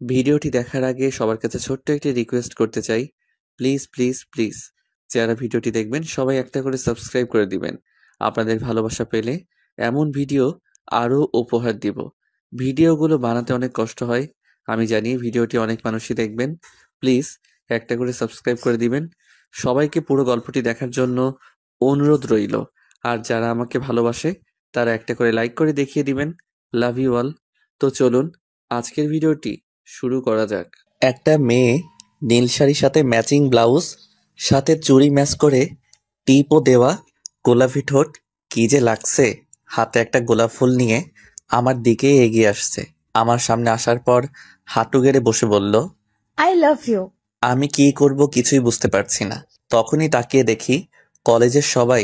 ভিডিওটি দেখার আগে সবার কাছে ছোট্ট একটি রিকোয়েস্ট করতে চাই, প্লিজ প্লিজ প্লিজ যারা ভিডিওটি দেখবেন সবাই একটা করে সাবস্ক্রাইব করে দিবেন। আপনাদের ভালোবাসা পেলে এমন ভিডিও আরও উপহার দিব। ভিডিওগুলো বানাতে অনেক কষ্ট হয়, আমি জানি। ভিডিওটি অনেক মানুষই দেখবেন, প্লিজ একটা করে সাবস্ক্রাইব করে দিবেন। সবাইকে পুরো গল্পটি দেখার জন্য অনুরোধ রইল। আর যারা আমাকে ভালোবাসে তারা একটা করে লাইক করে দেখিয়ে দিবেন। Love you all. তো চলুন আজকের ভিডিওটি শুরু করা যাক। একটা মেয়ে নীল শাড়ির সাথে ম্যাচিং ব্লাউজ, সাথে চুড়ি ম্যাচ করে, টিপও দেওয়া, গোলাপি ঠোঁট, কি যে লাগছে। হাতে একটা গোলাপ ফুল নিয়ে আমার দিকে এগিয়ে আসছে। আমার সামনে আসার পর হাঁটু গেড়ে বসে বলল, আই লাভ ইউ। আমি কি করব কিছুই বুঝতে পারছি না। তখনই তাকিয়ে দেখি কলেজের সবাই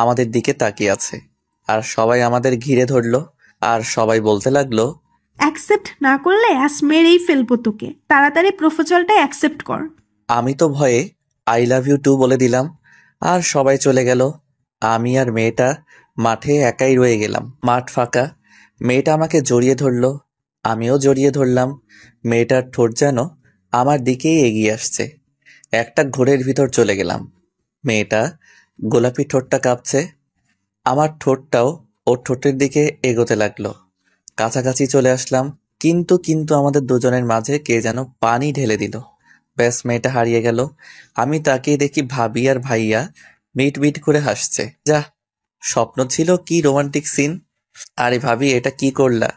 আমাদের দিকে তাকিয়ে আছে, আর সবাই আমাদের ঘিরে ধরলো, আর সবাই বলতে লাগলো, অ্যাকসেপ্ট না করলে আজ মেরেই ফেলবো তোকে, তাড়াতাড়ি প্রপোজালটা অ্যাকসেপ্ট কর। আমি তো ভয়ে আই লাভ ইউ টু বলে দিলাম, আর সবাই চলে গেল। আমি আর মেয়েটা মাঠে একাই রয়ে গেলাম। মাঠ ফাঁকা। মেয়েটা আমাকে জড়িয়ে ধরলো, আমিও জড়িয়ে ধরলাম। মেয়েটার ঠোঁট যেন আমার দিকেই এগিয়ে আসছে। একটা ঘোরের ভিতর চলে গেলাম। মেয়েটা গোলাপি ঠোঁটটা কাঁপছে, আমার ঠোঁটটাও ওর ঠোঁটের দিকে এগোতে লাগলো। কাছাকাছি চলে আসলাম, কিন্তু কিন্তু আমাদের দুজনের মাঝে কে যেন পানি ঢেলে দিল। ব্যাস, মেয়েটা হারিয়ে গেল। আমি তাকিয়ে দেখি ভাবি আর ভাইয়া মিট মিট করে হাসছে। যা, স্বপ্ন ছিল কি রোমান্টিক সিন। আরে ভাবি, এটা কি করলা?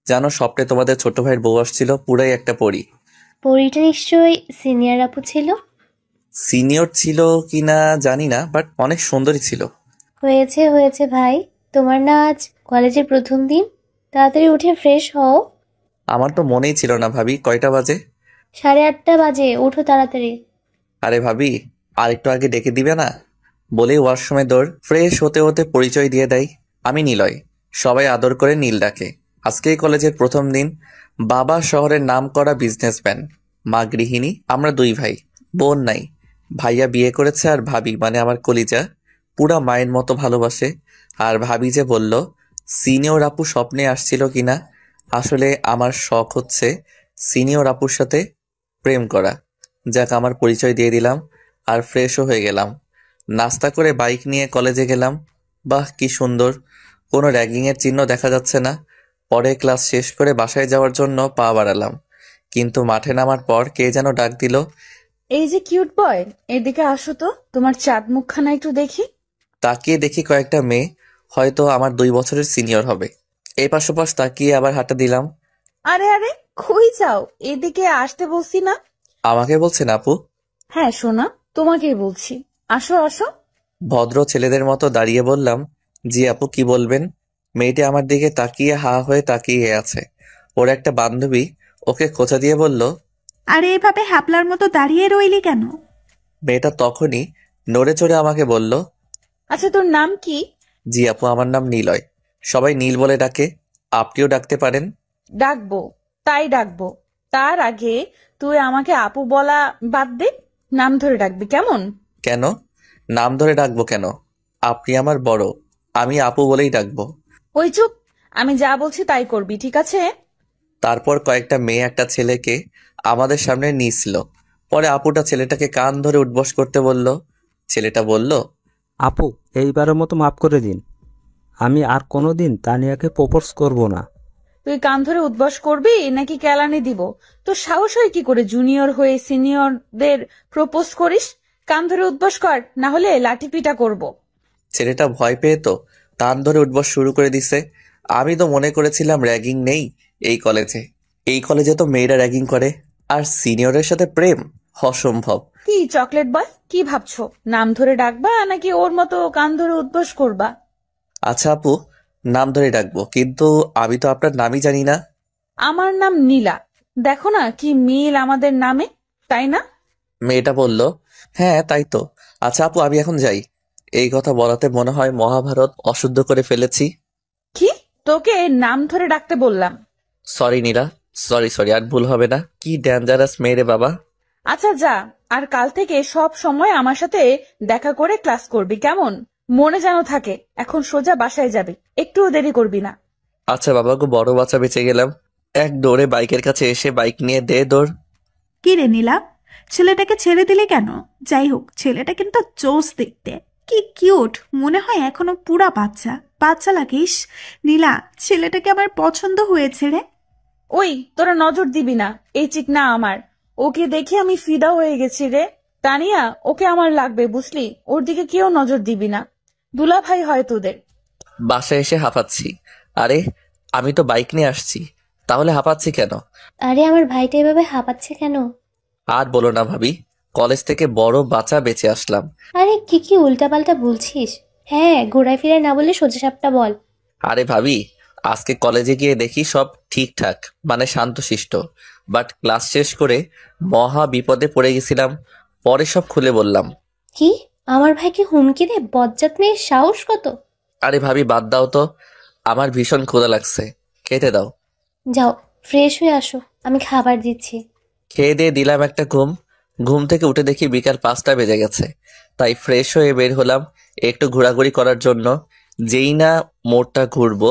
জানো, স্বপ্নে তোমাদের ছোট ভাইয়ের বউ আসছিল, পুরাই একটা পরী। পরীটা নিশ্চয়ই সিনিয়র আপু ছিল। সিনিয়র ছিল কিনা জানি না, বাট অনেক সুন্দরী ছিল। হয়েছে হয়েছে ভাই, তোমার না আজ কলেজের প্রথম দিন, তাড়াতাড়ি উঠে ফ্রেশ হও। আমার তো মনেই ছিল না ভাবি, কয়টা বাজে? 8:30 বাজে, ওঠো তাড়াতাড়ি। আরে ভাবি, আরেকটু আগে ডেকে দিবে না? বলেই ওয়াশরুমে দৌড়। ফ্রেশ হতে হতে পরিচয় দিয়ে দেয়, আমি নিলয়। সবাই আদর করে নীল ডাকে। আজকেই কলেজের প্রথম দিন। বাবা শহরের নামকরা বিজনেসম্যান, মা গৃহিণী। আমরা দুই ভাই, বোন নাই। ভাইয়া বিয়ে করেছে, আর ভাবি মানে আমার কলিজা পুরা মায়ের মতো ভালোবাসে। আর ভাবি যে বলল সিনিয়র আপু স্বপ্নে আসছিল কিনা, আসলে আমার শখ হচ্ছে সিনিয়র আপুর সাথে প্রেম করা। যাক, আমার পরিচয় দিয়ে দিলাম আর ফ্রেশও হয়ে গেলাম। নাস্তা করে বাইক নিয়ে কলেজে গেলাম। বাহ, কি সুন্দর! কোনো র্যাগিংয়ের চিহ্ন দেখা যাচ্ছে না। পরে ক্লাস শেষ করে বাসায় যাওয়ার জন্য পা বাড়ালাম, কিন্তু মাঠে নামার পর কে যেন ডাক দিল। এই যে কিউট বয়, এদিকে আসো তো, তোমার চাঁদ মুখখানা একটু দেখি। তাকিয়ে দেখি কয়েকটা মেয়ে, হয়তো আমার 2 বছরের সিনিয়র হবে। এপাশ ওপাশ তাকিয়ে আবার হাঁটা দিলাম। আরে আরে, কই যাও? এদিকে আসতে বলছি না? আমাকে বলছেন আপু? হ্যাঁ সোনা, তোমাকেই বলছি, আসো আসো। ভদ্র ছেলেদের মতো দাঁড়িয়ে বললাম, জি আপু, কি বলবেন? মেয়েটি আমার দিকে তাকিয়ে হা হয়ে তাকিয়ে আছে। ওর একটা বান্ধবী ওকে খোঁচা দিয়ে বলল, আরে এভাবে হ্যাপলার মতো দাঁড়িয়ে রইলি কেন? মেয়েটা তখনই নড়ে চড়ে আমাকে বলল, আচ্ছা তোর নাম কি? জি আপু, আমার নাম নিলয়। সবাই নীল বলে ডাকে, আপনিও ডাকতে পারেন। ডাকবো, তাই ডাকবো। তার আগে তুই আমাকে আপু বলা বাদ দে, নাম ধরে ডাকবি কেমন? কেন? নাম ধরে ডাকবো কেন? আপনি আমার বড়, আমি আপু বলেই ডাকবো। ওই চুপ, আমি যা বলছি তাই করবি, ঠিক আছে? তারপর কয়েকটা মেয়ে একটা ছেলেকে আমাদের সামনে নিয়েছিল। পরে আপুটা ছেলেটাকে কান ধরে উঠবস করতে বলল। ছেলেটা বলল, আপু, এইবারের মতো মাফ করে দিন। আমি আর কোনোদিন তানিয়াকে প্রপোজ করব না। তুই কান ধরে উদ্বাস করবি নাকি কেলানি দিব? তোর সাহস হয় কি করে জুনিয়র হয়ে সিনিয়রদের প্রপোজ করিস? কান ধরে উদ্বাস কর, না হলে লাঠি পিটা করব। ছেলেটা ভয় পেয়ে তো কান ধরে উঠবস শুরু করে দিছে। আমি তো মনে করেছিলাম র্যাগিং নেই এই কলেজে। এই কলেজে তো মেয়েরা র্যাগিং করে, আর সিনিয়রের সাথে প্রেম অসম্ভব। কি চকলেট বয়, কি ভাবছো? নাম ধরে ডাকবা নাকি ওর মতো কান ধরে উদ্বাস করবা? আচ্ছা আপু, নাম ধরে ডাকবো, কিন্তু আমি তো আপনার নামই জানি না। আমার নাম নীলা, দেখো না কি মিল আমাদের নামে, তাই না? মেয়েটা বলল, হ্যাঁ তাই তো। আচ্ছা আপু, আমি এখন যাই। এই কথা বলাতে মনে হয় মহাভারত অশুদ্ধ করে ফেলেছি। কি? তোকে নাম ধরে ডাকতে বললাম। সরি নীলা, সরি সরি, আর ভুল হবে না। কি ডেঞ্জারাস মেয়ে রে বাবা। আচ্ছা যা, আর কাল থেকে সব সময় আমার সাথে দেখা করে ক্লাস করবি কেমন? মনে যেন থাকে। এখন সোজা বাসায় যাবি, একটুও দেরি করবি না। আচ্ছা বাবা গো, বড় বাচ্চা বেঁচে গেলাম। এক দৌড়ে বাইকের কাছে এসে বাইক নিয়ে দে দৌড়। কি রে নীলা, ছেলেটাকে ছেড়ে দিলে কেন? যাই হোক, ছেলেটা কিন্তু জোস দেখতে, কি কিউট, মনে হয় এখনো পুরা বাচ্চা বাচ্চা লাগিস। নীলা, ছেলেটাকে আমার পছন্দ হয়েছে রে। ওই তোরা নজর দিবি না, এই চিকনা আমার, ওকে দেখে আমি ফিদা হয়ে গেছি রে। তানিয়া, ওকে আমার লাগবে বুঝলি, ওর দিকে কেউ নজর দিবি না, দুলা ভাই হয় তোদের। বাসায় এসে হাঁপাচ্ছি। আরে আমি তো বাইক নিয়ে আসছি, তাহলে হাঁপাচ্ছি কেন? আরে আমার ভাইটা এভাবে হাঁপাচ্ছে কেন? আর বলো না ভাবি, কলেজ থেকে বড় বাচ্চা বেঁচে আসলাম। আরে কি কি উল্টাপাল্টা বলছিস? হ্যাঁ, ঘোরায় ফিরায় না বলে সোজা সাপটা বল। আরে ভাবি, আজকে কলেজে গিয়ে দেখি সব ঠিকঠাক, মানে শান্তশিষ্ট, বাট ক্লাস শেষ করে মহা বিপদে পড়ে গেছিলাম। পরে সব খুলে বললাম। কি? আমার ভাইকে হুমকি দে? বজ্জাত মেয়ের সাহস কত! আরে ভাবি বাদ দাও তো, আমার ভীষণ ক্ষুধা লাগছে, খেতে দাও। যাও, ফ্রেশ হয়ে আসো, আমি খাবার দিচ্ছি। খেয়ে দিয়ে দিলাম একটা ঘুম। ঘুম থেকে উঠে দেখি বিকাল 5টা বেজে গেছে, তাই ফ্রেশ হয়ে বের হলাম একটু ঘোরাঘুরি করার জন্য। যেই না মোড়টা ঘুরবো,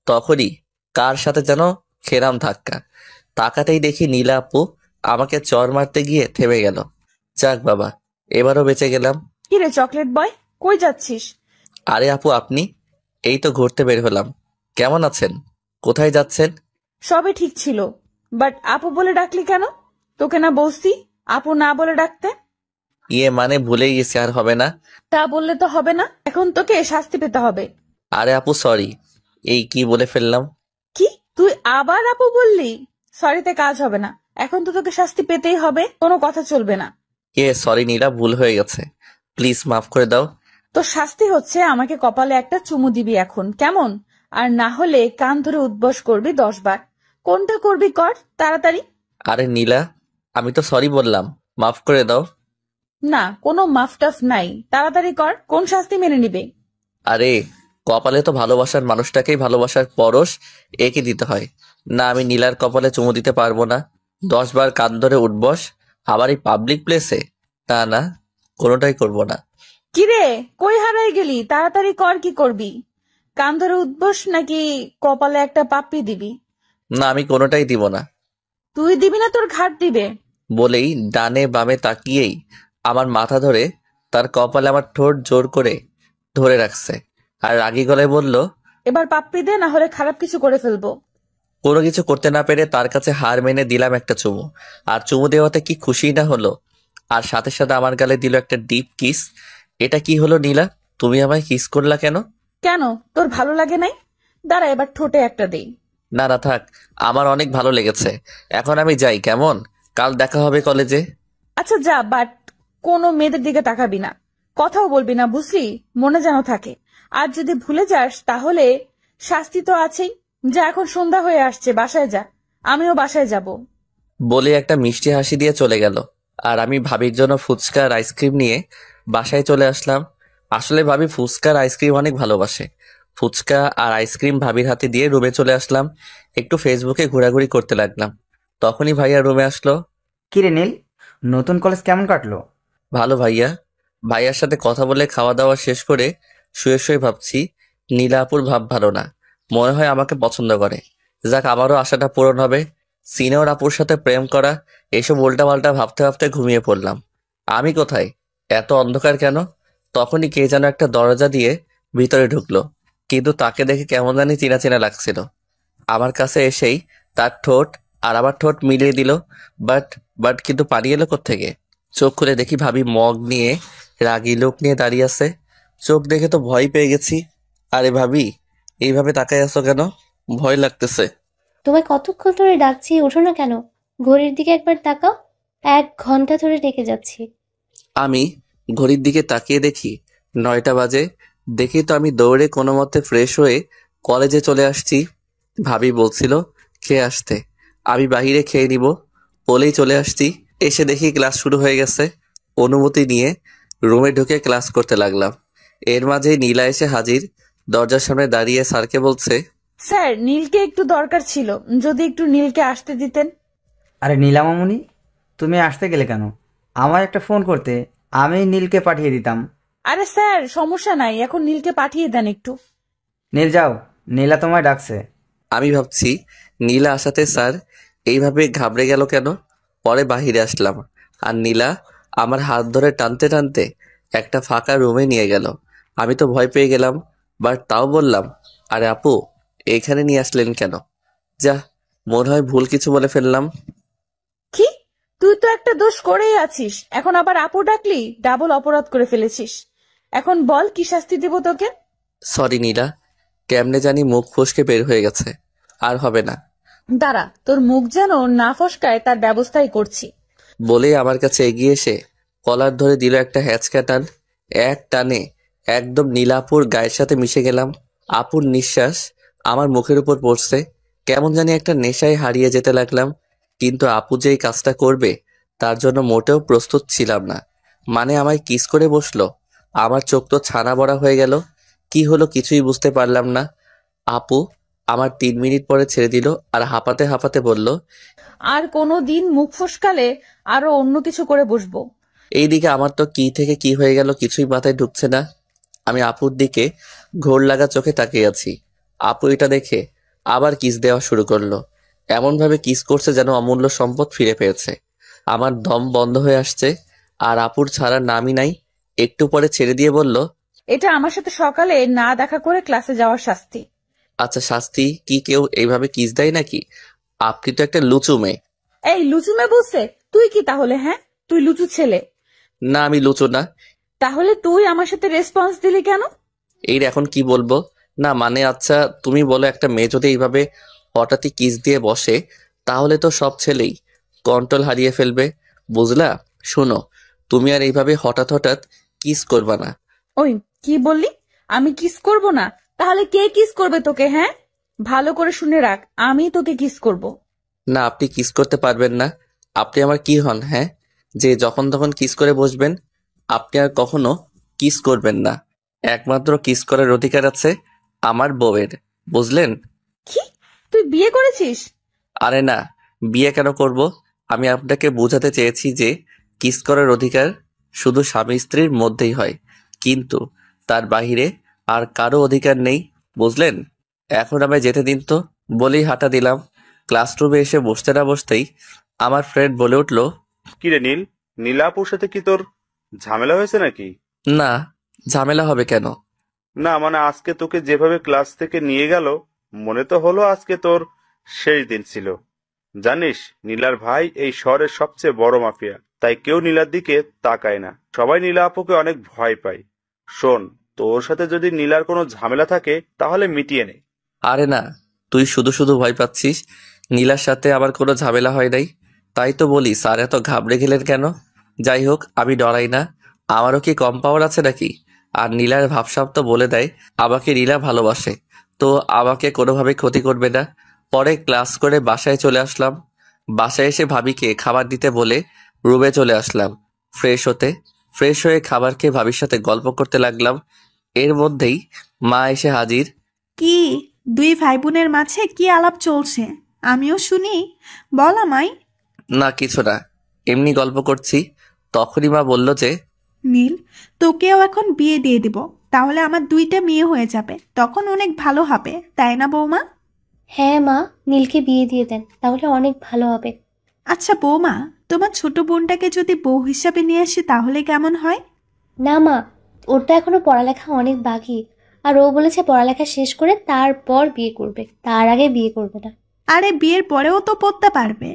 তখনই কার সাথে যেন খেলাম ধাক্কা। তাকাতেই দেখি নীলা আপু আমাকে চড় মারতে গিয়ে থেমে গেল। যাক বাবা, এবারও বেঁচে গেলাম। কি রে চকলেট বয়, কই যাচ্ছিস? আরে আপু আপনি? এই তো ঘুরতে বের হলাম। কেমন আছেন? কোথায় যাচ্ছেন? সবে ঠিক ছিল, বাট আপু বলে ডাকলি কেন? তোকে না বলছি আপু না বলে ডাকতে? ইয়ে মানে ভুলেই গেছি, আর হবে না। তা বললে তো হবে না, এখন তোকে শাস্তি পেতে হবে। আরে আপু সরি, এই কি বলে ফেললাম। কি তুই আবার আপু বললি? সরিতে কাজ হবে না, এখন তো তোকে শাস্তি পেতেই হবে, কোনো কথা চলবে না। সরি নীলা, ভুল হয়ে গেছে, প্লিজ মাফ করে দাও। তো শাস্তি হচ্ছে আমাকে কপালে একটা চুমু দিবি এখন, কেমন? আর না হলে কান ধরে উদ্বস করবি 10 বার। কোনটা করবি কর তাড়াতাড়ি। আরে নীলা, আমি তো সরি বললাম, মাফ করে দাও। না, কোনো মাফ টাফ নাই, তাড়াতাড়ি কর, কোন শাস্তি মেনে নিবে? আরে কপালে তো ভালোবাসার মানুষটাকেই ভালোবাসার পরশ এঁকে দিতে হয় না। আমি নীলার কপালে চুমু দিতে পারবো না। 10 বার কান ধরে উঠবস, আবার এই পাবলিক প্লেসে? না না, কোনোটাই করব না। কিরে, কই হারাই গেলি? তাড়াতাড়ি কর, কি করবি? কান ধরে উঠবস নাকি কপালে একটা পাপ্পি দিবি? না, আমি কোনোটাই দিব না। তুই দিবি না, তোর ঘাট দিবে। বলেই ডানে বামে তাকিয়েই আমার মাথা ধরে তার কপালে আমার ঠোঁট জোর করে ধরে রাখছে, আর রাগী গলায় বলল, এবার পাপ্পি দে, না হলে খারাপ কিছু করে ফেলবো। কোনো কিছু করতে না পেরে তার কাছে হার মেনে দিলাম একটা চুমু। আর চুমু দেওয়াতে কি খুশি না হলো, আর সাথে সাথে আমার গালে দিল একটা ডিপ কিস। এটা কি হলো নীলা, তুমি আমায় কিস করলা কেন? কেন, তোর ভালো লাগে নাই? দাঁড়া, এবার ঠোঁটে একটা দেই। না না থাক, আমার অনেক ভালো লেগেছে, এখন আমি যাই কেমন? কাল দেখা হবে কলেজে। আচ্ছা যা, বাট কোনো মেয়েদের দিকে তাকাবি না, কথাও বলবি না, বুঝলি? মনে যেন থাকে। আর যদি ভুলে যাস তাহলে শাস্তি তো আছেই। যা, এখন সন্ধ্যা হয়ে আসছে, বাসায় যা, আমিও বাসায় যাব। বলে একটা মিষ্টি হাসি দিয়ে চলে গেল। আর আমি ভাবির জন্য ফুচকা আর আইসক্রিম নিয়ে বাসায় চলে আসলাম। আসলে ভাবি ফুচকা আর আইসক্রিম অনেক ভালোবাসে। ফুচকা আর আইসক্রিম ভাবির হাতে দিয়ে রুমে চলে আসলাম। একটু ফেসবুকে ঘোরাঘুরি করতে লাগলাম। তখনই ভাইয়া রুমে আসলো। কিরে নীল, নতুন কলেজ কেমন কাটলো? ভালো ভাইয়া। ভাইয়ার সাথে কথা বলে খাওয়া দাওয়া শেষ করে শুয়ে শুয়ে ভাবছি নীলা আপুর ভাব ভালো না, মনে হয় আমাকে পছন্দ করে। যাক, আমারও আশাটা পূরণ হবে। সিনিয়র আপুর সাথে প্রেম করা, এসব উল্টাপাল্টা ভাবতে ভাবতে ঘুমিয়ে পড়লাম। আমি কোথায়? এত অন্ধকার কেন? তখনই কে যেন একটা দরজা দিয়ে ভিতরে ঢুকলো, কিন্তু তাকে দেখে কেমন জানি চেনা চেনা লাগছিল। আমার কাছে এসেই তার ঠোঁট আর আমার ঠোঁট মিলিয়ে দিল। বাট বাট কিন্তু পানি এলো কোত্থেকে? চোখ খুলে দেখি ভাবি মগ নিয়ে রাগী লোক নিয়ে দাঁড়িয়ে আছে। চোখ দেখে তো ভয় পেয়ে গেছি। আরে ভাবি, এইভাবে তাকায় আছো কেন? ভয় লাগতেছে। তোমায় কতক্ষণ ধরে ডাকছি, ওঠো না কেন? ঘড়ির দিকে একবার তাকাও, 1 ঘন্টা ধরে ডেকে যাচ্ছি। আমি ঘড়ির দিকে তাকিয়ে দেখি 9টা বাজে। দেখি তো আমি দৌড়ে কোনো মতে ফ্রেশ হয়ে কলেজে চলে আসছি। ভাবি বলছিল খেয়ে আসতে, আমি বাহিরে খেয়ে নিব বলেই চলে আসছি। এসে দেখি ক্লাস শুরু হয়ে গেছে। অনুমতি নিয়ে রুমে ঢুকে ক্লাস করতে লাগলাম। এর মাঝেই নীলা এসে হাজির। দরজার সামনে দাঁড়িয়ে স্যারকে বলছে, স্যার, নীলকে একটু দরকার ছিল, যদি একটু নীলকে আসতে দিতেন। আরে নীলামামুনি, তুমি আসতে গেলে কেন? আমার একটা ফোন করতে, আমি নীলকে পাঠিয়ে দিতাম। আরে স্যার, সমস্যা নাই, এখন নীলকে পাঠিয়ে দেন একটু। নীল যাও, নীলা তোমায় ডাকছে। আমি ভাবছি নীলা আসাতে স্যার এইভাবে ঘাবড়ে গেল কেন? পরে বাহিরে আসলাম আর নীলা আমার হাত ধরে টানতে টানতে একটা ফাঁকা রুমে নিয়ে গেল। আমি তো ভয় পেয়ে গেলাম, বাট তাও বললাম, আরে আপু, এখানে নিয়ে আসলেন কেন? যা, মনে হয় ভুল কিছু বলে ফেললাম। কি, তুই তো একটা দোষ করেই আছিস, এখন আবার আপু ডাকলি? ডাবল অপরাধ করে ফেলেছিস। এখন বল কি শাস্তি দেব তোকে? সরি নীলা, কেমনে জানি মুখ ফসকে বের হয়ে গেছে, আর হবে না। দাঁড়া, তোর মুখ যেন না ফসকায় তার ব্যবস্থাই করছি। বলেই আমার কাছে এগিয়ে এসে কলার ধরে দিল একটা হ্যাঁচকা টান। এক টানে একদম নীলাপুর গায়ের সাথে মিশে গেলাম। আপুর নিঃশ্বাস আমার মুখের উপর পড়ছে। কেমন জানি একটা নেশায় হারিয়ে যেতে লাগলাম। কিন্তু আপু যে এই কাজটা করবে তার জন্য মোটেও প্রস্তুত ছিলাম না। মানে আমায় কিস করে বসলো। আমার চোখ তো ছানা বড়া হয়ে গেল। কি হলো কিছুই বুঝতে পারলাম না। আপু আমার 3 মিনিট পরে ছেড়ে দিল আর হাঁপাতে হাঁপাতে বলল, আর কোনো দিন মুখ ফসকালে আরো অন্য কিছু করে বসবো। এইদিকে আমার তো কি থেকে কি হয়ে গেল কিছুই মাথায় ঢুকছে না। আমি আপুর দিকে ঘোর লাগা চোখে তাকিয়ে আছি। আপু এটা দেখে আবার কিস দেওয়া শুরু করলো। এমনভাবে কিস করছে যেন অমূল্য সম্পদ ফিরে পেয়েছে। আমার দম বন্ধ হয়ে আসছে আর আপুর ছাড়ার নামই নাই। একটু পরে ছেড়ে দিয়ে বলল, এটা আমার সাথে সকালে না দেখা করে ক্লাসে যাওয়ার শাস্তি। আচ্ছা শাস্তি কি কেউ এইভাবে কিস দেয় নাকি? আপনি তো একটা লুচু মেয়ে। এই লুচুমে বলছে? তুই কি তাহলে? হ্যাঁ, তুই লুচু ছেলে। না আমি লুচু না। তাহলে তুই আমার সাথে রেসপন্স দিলি কেন? এর এখন কি বলবো? না মানে আচ্ছা তুমি বলো, একটা মেয়ে যদি এইভাবে হঠাৎই কিস দিয়ে বসে তাহলে তো সব ছেলেই কন্ট্রোল হারিয়ে ফেলবে, বুঝলা? শোনো, তুমি আর এইভাবে হঠাৎ হঠাৎ কিস করবা না। ওই কি বললি? আমি কিস করব না? তাহলে কে কিস করবে তোকে? হ্যাঁ, ভালো করে শুনে রাখ, আমি তোকে কিস করব। না আপনি কিস করতে পারবেন না। আপনি আমার কি হন হ্যাঁ, যে যখন তখন কিস করে বসবেন? আপনি আর কখনো কিস করবেন না। একমাত্র কিস করার অধিকার আছে আমার বউয়ের, বুঝলেন? কি, তুই বিয়ে করেছিস? আরে না, বিয়ে কেন করব? আমি আপনাকে বোঝাতে চেয়েছি যে কিস করার অধিকার শুধু স্বামী স্ত্রীর মধ্যেই হয়, কিন্তু তার বাহিরে আর কারো অধিকার নেই, বুঝলেন? এখন আমায় যেতে দিন তো, বলেই হাঁটা দিলাম। ক্লাসরুমে এসে বসতে না বসতেই আমার ফ্রেন্ড বলে উঠল, কিরে নীল, নীলাপুর সাথে কি তোর ঝামেলা হয়েছে নাকি? না, ঝামেলা হবে কেন? না মানে আজকে তোকে যেভাবে ক্লাস থেকে নিয়ে গেল, মনে তো হলো আজকে তোর শেষ দিন ছিল। জানিস নীলার ভাই এই শহরের সবচেয়ে বড় মাফিয়া, তাই কেউ নীলার দিকে তাকায় না, সবাই নীলা আপুকে অনেক ভয় পায়। শোন, তোর সাথে যদি নীলার কোনো ঝামেলা থাকে তাহলে মিটিয়ে নে। আরে না, তুই শুধু শুধু ভয় পাচ্ছিস। নীলার সাথে আমার কোনো ঝামেলা হয় নাই, তাই তো বলি স্যার এত ঘাবড়ে গেলেন কেন? যাই হোক, আমি ডরাই না। আমারও কি কম পাওয়ার আছে নাকি? আর নীলার ভাবসাব তো বলে দেয় আমাকে নীলা ভালোবাসে, তো আমাকে কোনোভাবে ক্ষতি করবে না। পরে ক্লাস করে বাসায় চলে আসলাম। বাসায় এসে ভাবিকে খাবার দিতে বলে রুমে চলে আসলাম ফ্রেশ হতে। ফ্রেশ হয়ে খাবার খেয়ে ভাবির সাথে গল্প করতে লাগলাম। এর মধ্যেই মা এসে হাজির। কি, দুই ভাই বোনের মাঝে কি আলাপ চলছে? আমিও শুনি, বল আমায়। না কিছু না, এমনি গল্প করছি। তখনই মা বলল যে, নীল, তোকেও এখন বিয়ে দিয়ে দিব, তাহলে আমার দুইটা মেয়ে হয়ে যাবে, তখন অনেক ভালো হবে, তাই না বৌমা? হ্যাঁ মা, নীলকে বিয়ে দিয়ে দেন, তাহলে অনেক ভালো হবে। আচ্ছা বৌমা, তোমার ছোট বোনটাকে যদি বউ হিসাবে নিয়ে আসি তাহলে কেমন হয়? না মা, ওর তো এখনো পড়ালেখা অনেক বাকি, আর ও বলেছে পড়ালেখা শেষ করে তারপর বিয়ে করবে, তার আগে বিয়ে করবে না। আরে বিয়ের পরেও তো পড়তে পারবে।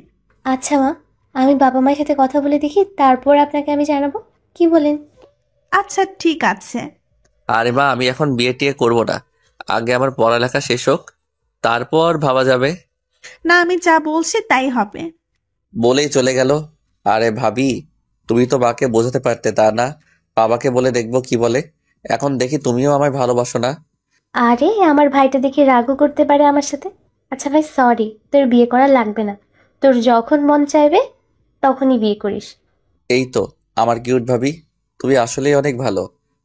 আচ্ছা মা, আমি বাবা মায়ের সাথে কথা বলে দেখি, তারপর আপনাকে আমি জানাবো, কি বলেন? আচ্ছা ঠিক আছে। আরে মা, আমি এখন বিয়ে টিয়ে করবো না, আগে আমার পড়ালেখা শেষ হোক, তারপর ভাবা যাবে। না, আমি যা বলছি তাই হবে। বলেই চলে গেল। আরে ভাবি, তুমি তো মাকে বোঝাতে পারতে, তা না? বাবাকে বলে দেখবো কি বলে। এখন দেখি তুমিও আমায় ভালোবাসো না। আরে আমার ভাইটা দেখি রাগও করতে পারে আমার সাথে। আচ্ছা ভাই সরি, তোর বিয়ে করা লাগবে না, তোর যখন মন চাইবে তখনই বিয়ে করিস। এই তো আমার কিউট ভাবি, তুমি আসলেই অনেক ভালো।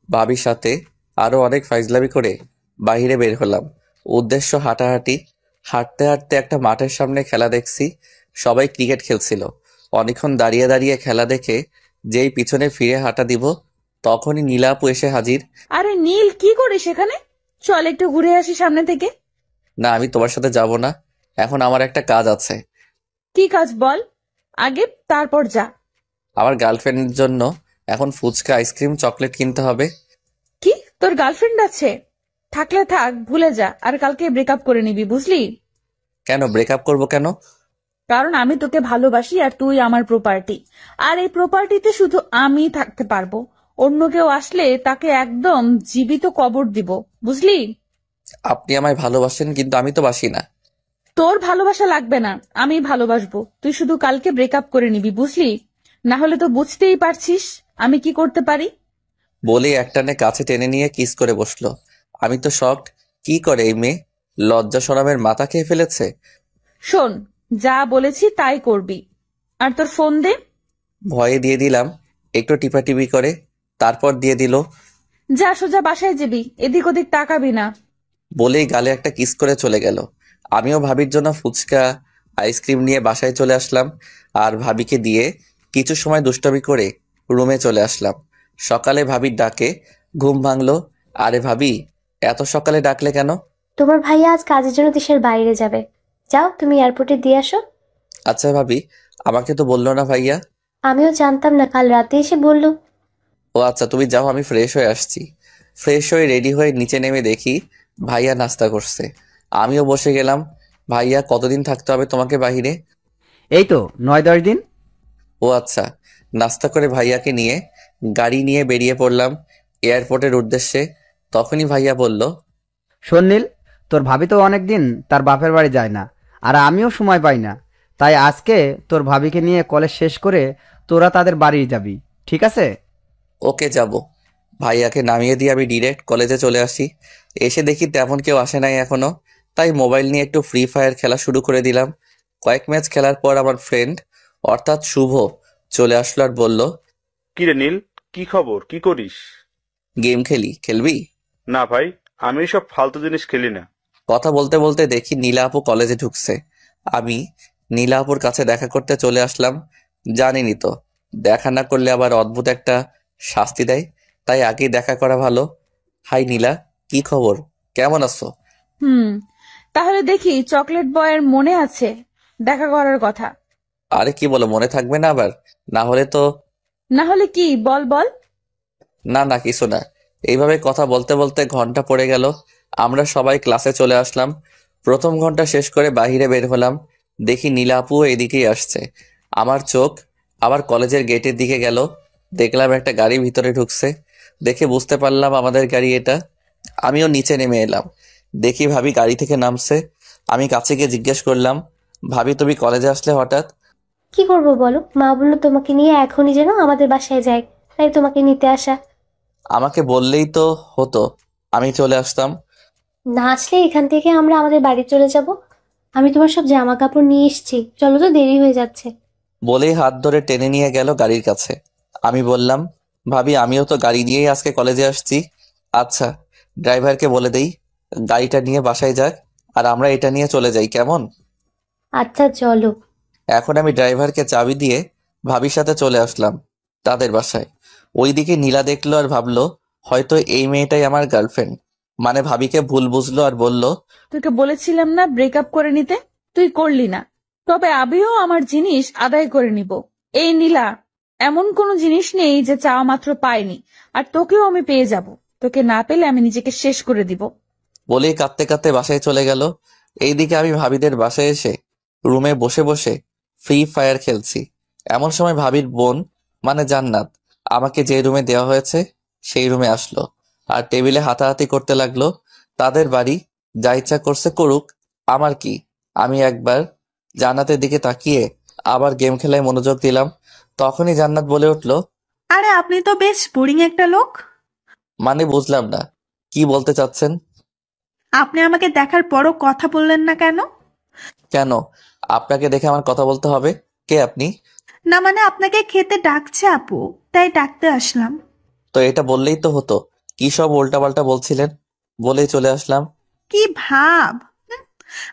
ভাবির সাথে আরো অনেক ফাইজলামি করে বাইরে বের হলাম। উদ্দেশ্য হাঁটাহাঁটি। হাঁটতে হাঁটতে একটা মাঠের সামনে খেলা দেখছি, সবাই ক্রিকেট খেলছিল। অনেকক্ষণ দাঁড়িয়ে দাঁড়িয়ে খেলা দেখে যেই পিছনে ফিরে হাঁটা দিব, তখনই নীলা আপু এসে হাজির। আরে নীল, কি করিস এখানে? চল একটু ঘুরে আসি সামনে থেকে। না আমি তোমার সাথে যাব না, এখন আমার একটা কাজ আছে। কি কাজ বল আগে, তারপর যা। আমার গার্লফ্রেন্ডের জন্য এখন ফুচকা, আইসক্রিম, চকলেট কিনতে হবে। কি, তোর গার্লফ্রেন্ড আছে? থাকলে থাক, ভুলে যা, আর কালকে ব্রেকআপ করে নিবি, বুঝলি? কেন ব্রেকআপ করব কেন? কারণ আমি তোকে ভালোবাসি আর তুই আমার প্রপার্টি। আর এই প্রপার্টিতে শুধু আমি থাকতে পারবো। অন্য কেউ আসলে তাকে একদম জীবিত কবর দিব, বুঝলি? আপনি আমায় ভালোবাসেন, কিন্তু আমি তো বাসি না। তোর ভালোবাসা লাগবে না, আমি ভালোবাসবো। তুই শুধু কালকে ব্রেকআপ করে নিবি, বুঝলি? না হলে তো বুঝতেই পারছিস আমি কি করতে পারি। বলেই একটানে কাছে টেনে নিয়ে কিস করে বসলো। আমি তো শকড। কি করে এই মেয়ে? লজ্জা শরমের মাথা খেয়ে ফেলেছে। শোন, যা বলেছি তাই করবি। আর তোর ফোন দে। ভয়ে দিয়ে দিলাম, একটু টিপাটিপি করে, তারপর দিয়ে দিল। যা সোজা বাসায় যাবি, এদিক ওদিক তাকাবি না। বলেই গালে একটা কিস করে চলে গেল। আমিও ভাবির জন্য ফুচকা, আইসক্রিম নিয়ে বাসায় চলে আসলাম, আর ভাবিকে দিয়ে কিছু সময় দুষ্টামি করে রুমে চলে আসলাম। সকালে ভাবির ডাকে ঘুম ভাঙলো। আরে ভাবি, এত সকালে ডাকলে কেন? তোমার ভাইয়া আজ কাজের জন্য দেশের বাইরে যাবে। যাও তুমি এয়ারপোর্টে দিয়ে আসো। আচ্ছা ভাবি, আমাকে তো বললো না ভাইয়া। আমিও জানতাম না, কাল রাতে এসে বললো। ও আচ্ছা, তুমি যাও, আমি ফ্রেশ হয়ে আসছি। ফ্রেশ হয়ে রেডি হয়ে নিচে নেমে দেখি ভাইয়া নাস্তা করছে। আমিও বসে গেলাম। ভাইয়া, কতদিন থাকতে হবে তোমাকে বাহিরে? এই তো 9-10 দিন। ও আচ্ছা। নাস্তা করে ভাইয়াকে নিয়ে গাড়ি নিয়ে বেরিয়ে পড়লাম এয়ারপোর্টের উদ্দেশ্যে। তখনই ভাইয়া বলল, শোন নীল, তোর ভাবি তো অনেকদিন তার বাপের বাড়ি যায় না, আর আমিও সময় পাই না। তাই আজকে তোর ভাবিকে নিয়ে কলেজ শেষ করে তোরা তাদের বাড়ি যাবি, ঠিক আছে? ওকে যাব। ভাইয়াকে নামিয়ে দিয়ে আমি ডিরেক্ট কলেজে চলে আসি। এসে দেখি তেমন কেউ আসে নাই এখনো। তাই মোবাইল নিয়ে একটু ফ্রি ফায়ার খেলা শুরু করে দিলাম। কয়েক ম্যাচ খেলার পর আমার ফ্রেন্ড অর্থাৎ শুভ চলে আসলো আর বলল, কিরে নীল, কি খবর, কি করিস? গেম খেলি, খেলবি? না ভাই, আমি সব ফালতু জিনিস খেলি না। কথা বলতে বলতে দেখি নীলা আপু কলেজে ঢুকছে। আমি নীলা আপুর কাছে দেখা করতে চলে আসলাম। জানিনি তো, দেখা না করলে আবার অদ্ভুত একটা শাস্তি দেয়, তাই আগেই দেখা করা ভালো। হাই নীলা, কি খবর, কেমন আছো? তাহলে দেখি চকলেট বয়ের মনে আছে দেখা করার কথা। আরে কি বলো, মনে থাকবে না আবার? না হলে তো। না হলে কি, বল বল। না না, কিছু না। এইভাবে কথা বলতে বলতে ঘন্টা পড়ে গেল। আমরা সবাই ক্লাসে চলে আসলাম। প্রথম ঘন্টা শেষ করে বাইরে বের হলাম। দেখি নীলা আপু এদিকেই আসছে। আমার চোখ আবার কলেজের গেটের দিকে গেল। দেখলাম একটা গাড়ি ভিতরে ঢুকছে। দেখে বুঝতে পারলাম আমাদের গাড়ি এটা। আমিও নিচে নেমে এলাম। দেখি ভাবি গাড়ি থেকে নামছে। আমি কাছে গিয়ে জিজ্ঞেস করলাম, ভাবি তুমি কলেজে আসলে হঠাৎ? কি করব বলো, মা বললো তোমাকে নিয়ে এখনই যেন আমাদের বাসায় যায়, তাই তোমাকে নিতে আসা। আমাকে বললেই তো হতো, আমি চলে আসতাম। না আসলে এখান থেকে আমরা আমাদের বাড়ি চলে যাব। আমি তোমার সব জামা কাপড় নিয়ে এসেছি, চলো তো, দেরি হয়ে যাচ্ছে। বলেই হাত ধরে টেনে নিয়ে গেল গাড়ির কাছে। আমি বললাম, ভাবি আমিও তো গাড়ি নিয়েই আজকে কলেজে আসছি। আচ্ছা, ড্রাইভারকে বলে দেই গাড়িটা নিয়ে বাসায় যাক, আর আমরা এটা নিয়ে চলে যাই, কেমন? আচ্ছা চলো। এখন আমি ড্রাইভারকে চাবি দিয়ে ভাবির সাথে চলে আসলাম তাদের বাসায়। ওইদিকে নীলা দেখলো আর ভাবলো হয়তো এই মেয়েটাই আমার গার্লফ্রেন্ড। মানে ভাবিকে ভুল বুঝলো আর বলল, তোকে বলেছিলাম না ব্রেকআপ করে নিতে, তুই করলি না। তবে আমিও আমার জিনিস আদায় করে নিব। এই নীলা, এমন কোনো জিনিস নেই যে চাওয়া মাত্র পাইনি। আর তোকেও আমি পেয়ে যাব। তোকে না পেলে আমি নিজেকে শেষ করে দিব। বলেই কাঁদতে কাঁদতে বাসায় চলে গেল। এইদিকে আমি ভাবিদের বাসায় এসে রুমে বসে বসে ফ্রি ফায়ার খেলছি। এমন সময় ভাবির বোন মানে জান্নাত আমাকে যে রুমে দেওয়া হয়েছে সেই রুমে আসলো আর টেবিলে হাতাহাতি করতে লাগলো। তাদের বাড়ি, যা ইচ্ছা করছে করুক, আমার কি। আমি একবার জান্নাতের দিকে তাকিয়ে আবার গেম খেলায় মনোযোগ দিলাম। তখনই জান্নাত বলে উঠলো, আরে আপনি তো বেশ বোরিং একটা লোক। মানে বুঝলাম না, কি বলতে চাচ্ছেন? আপনি আমাকে দেখার পরও কথা বললেন না কেন? কেন আপনাকে দেখে আমার কথা বলতে হবে? কে আপনি? না মানে আপনাকে খেতে ডাকছে আপু, তাই ডাকতে আসলাম। তো এটা বললেই তো হতো, কি সব উল্টাপাল্টা বলছিলেন। বলেই চলে আসলাম। কি ভাব,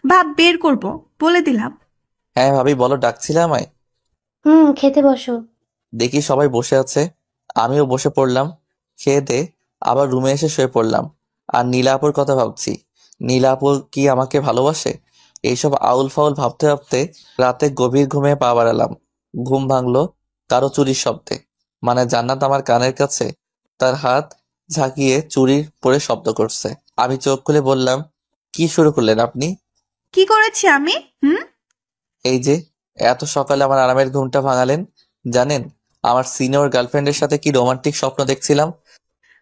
ভাব বের করব, বলে দিলাম। হ্যাঁ ভাবি বলো, ডাকছিলে আমায়? খেতে বসো। দেখি সবাই বসে আছে, আমিও বসে পড়লাম। খেয়ে দে আবার রুমে এসে শুয়ে পড়লাম। আর নীলা আপুর কথা ভাবছি। নীলা আপু কি আমাকে ভালোবাসে? এইসব আউল ফাউল ভাবতে ভাবতে রাতে গভীর ঘুমে পা বাড়ালাম। ঘুম ভাঙলো কারো চুরির শব্দে। মানে জান্নাত আমার কানের কাছে তার হাত ঝাঁকিয়ে চুরির পরে শব্দ করছে। আমি চোখ খুলে বললাম, কি শুরু করলেন আপনি? কি করেছি আমি? এই যে এত সকালে আমার আরামের ঘুমটা ভাঙালেন। জানেন আমার সিনিয়র গার্লফ্রেন্ডের সাথে কি রোমান্টিক স্বপ্ন দেখছিলাম।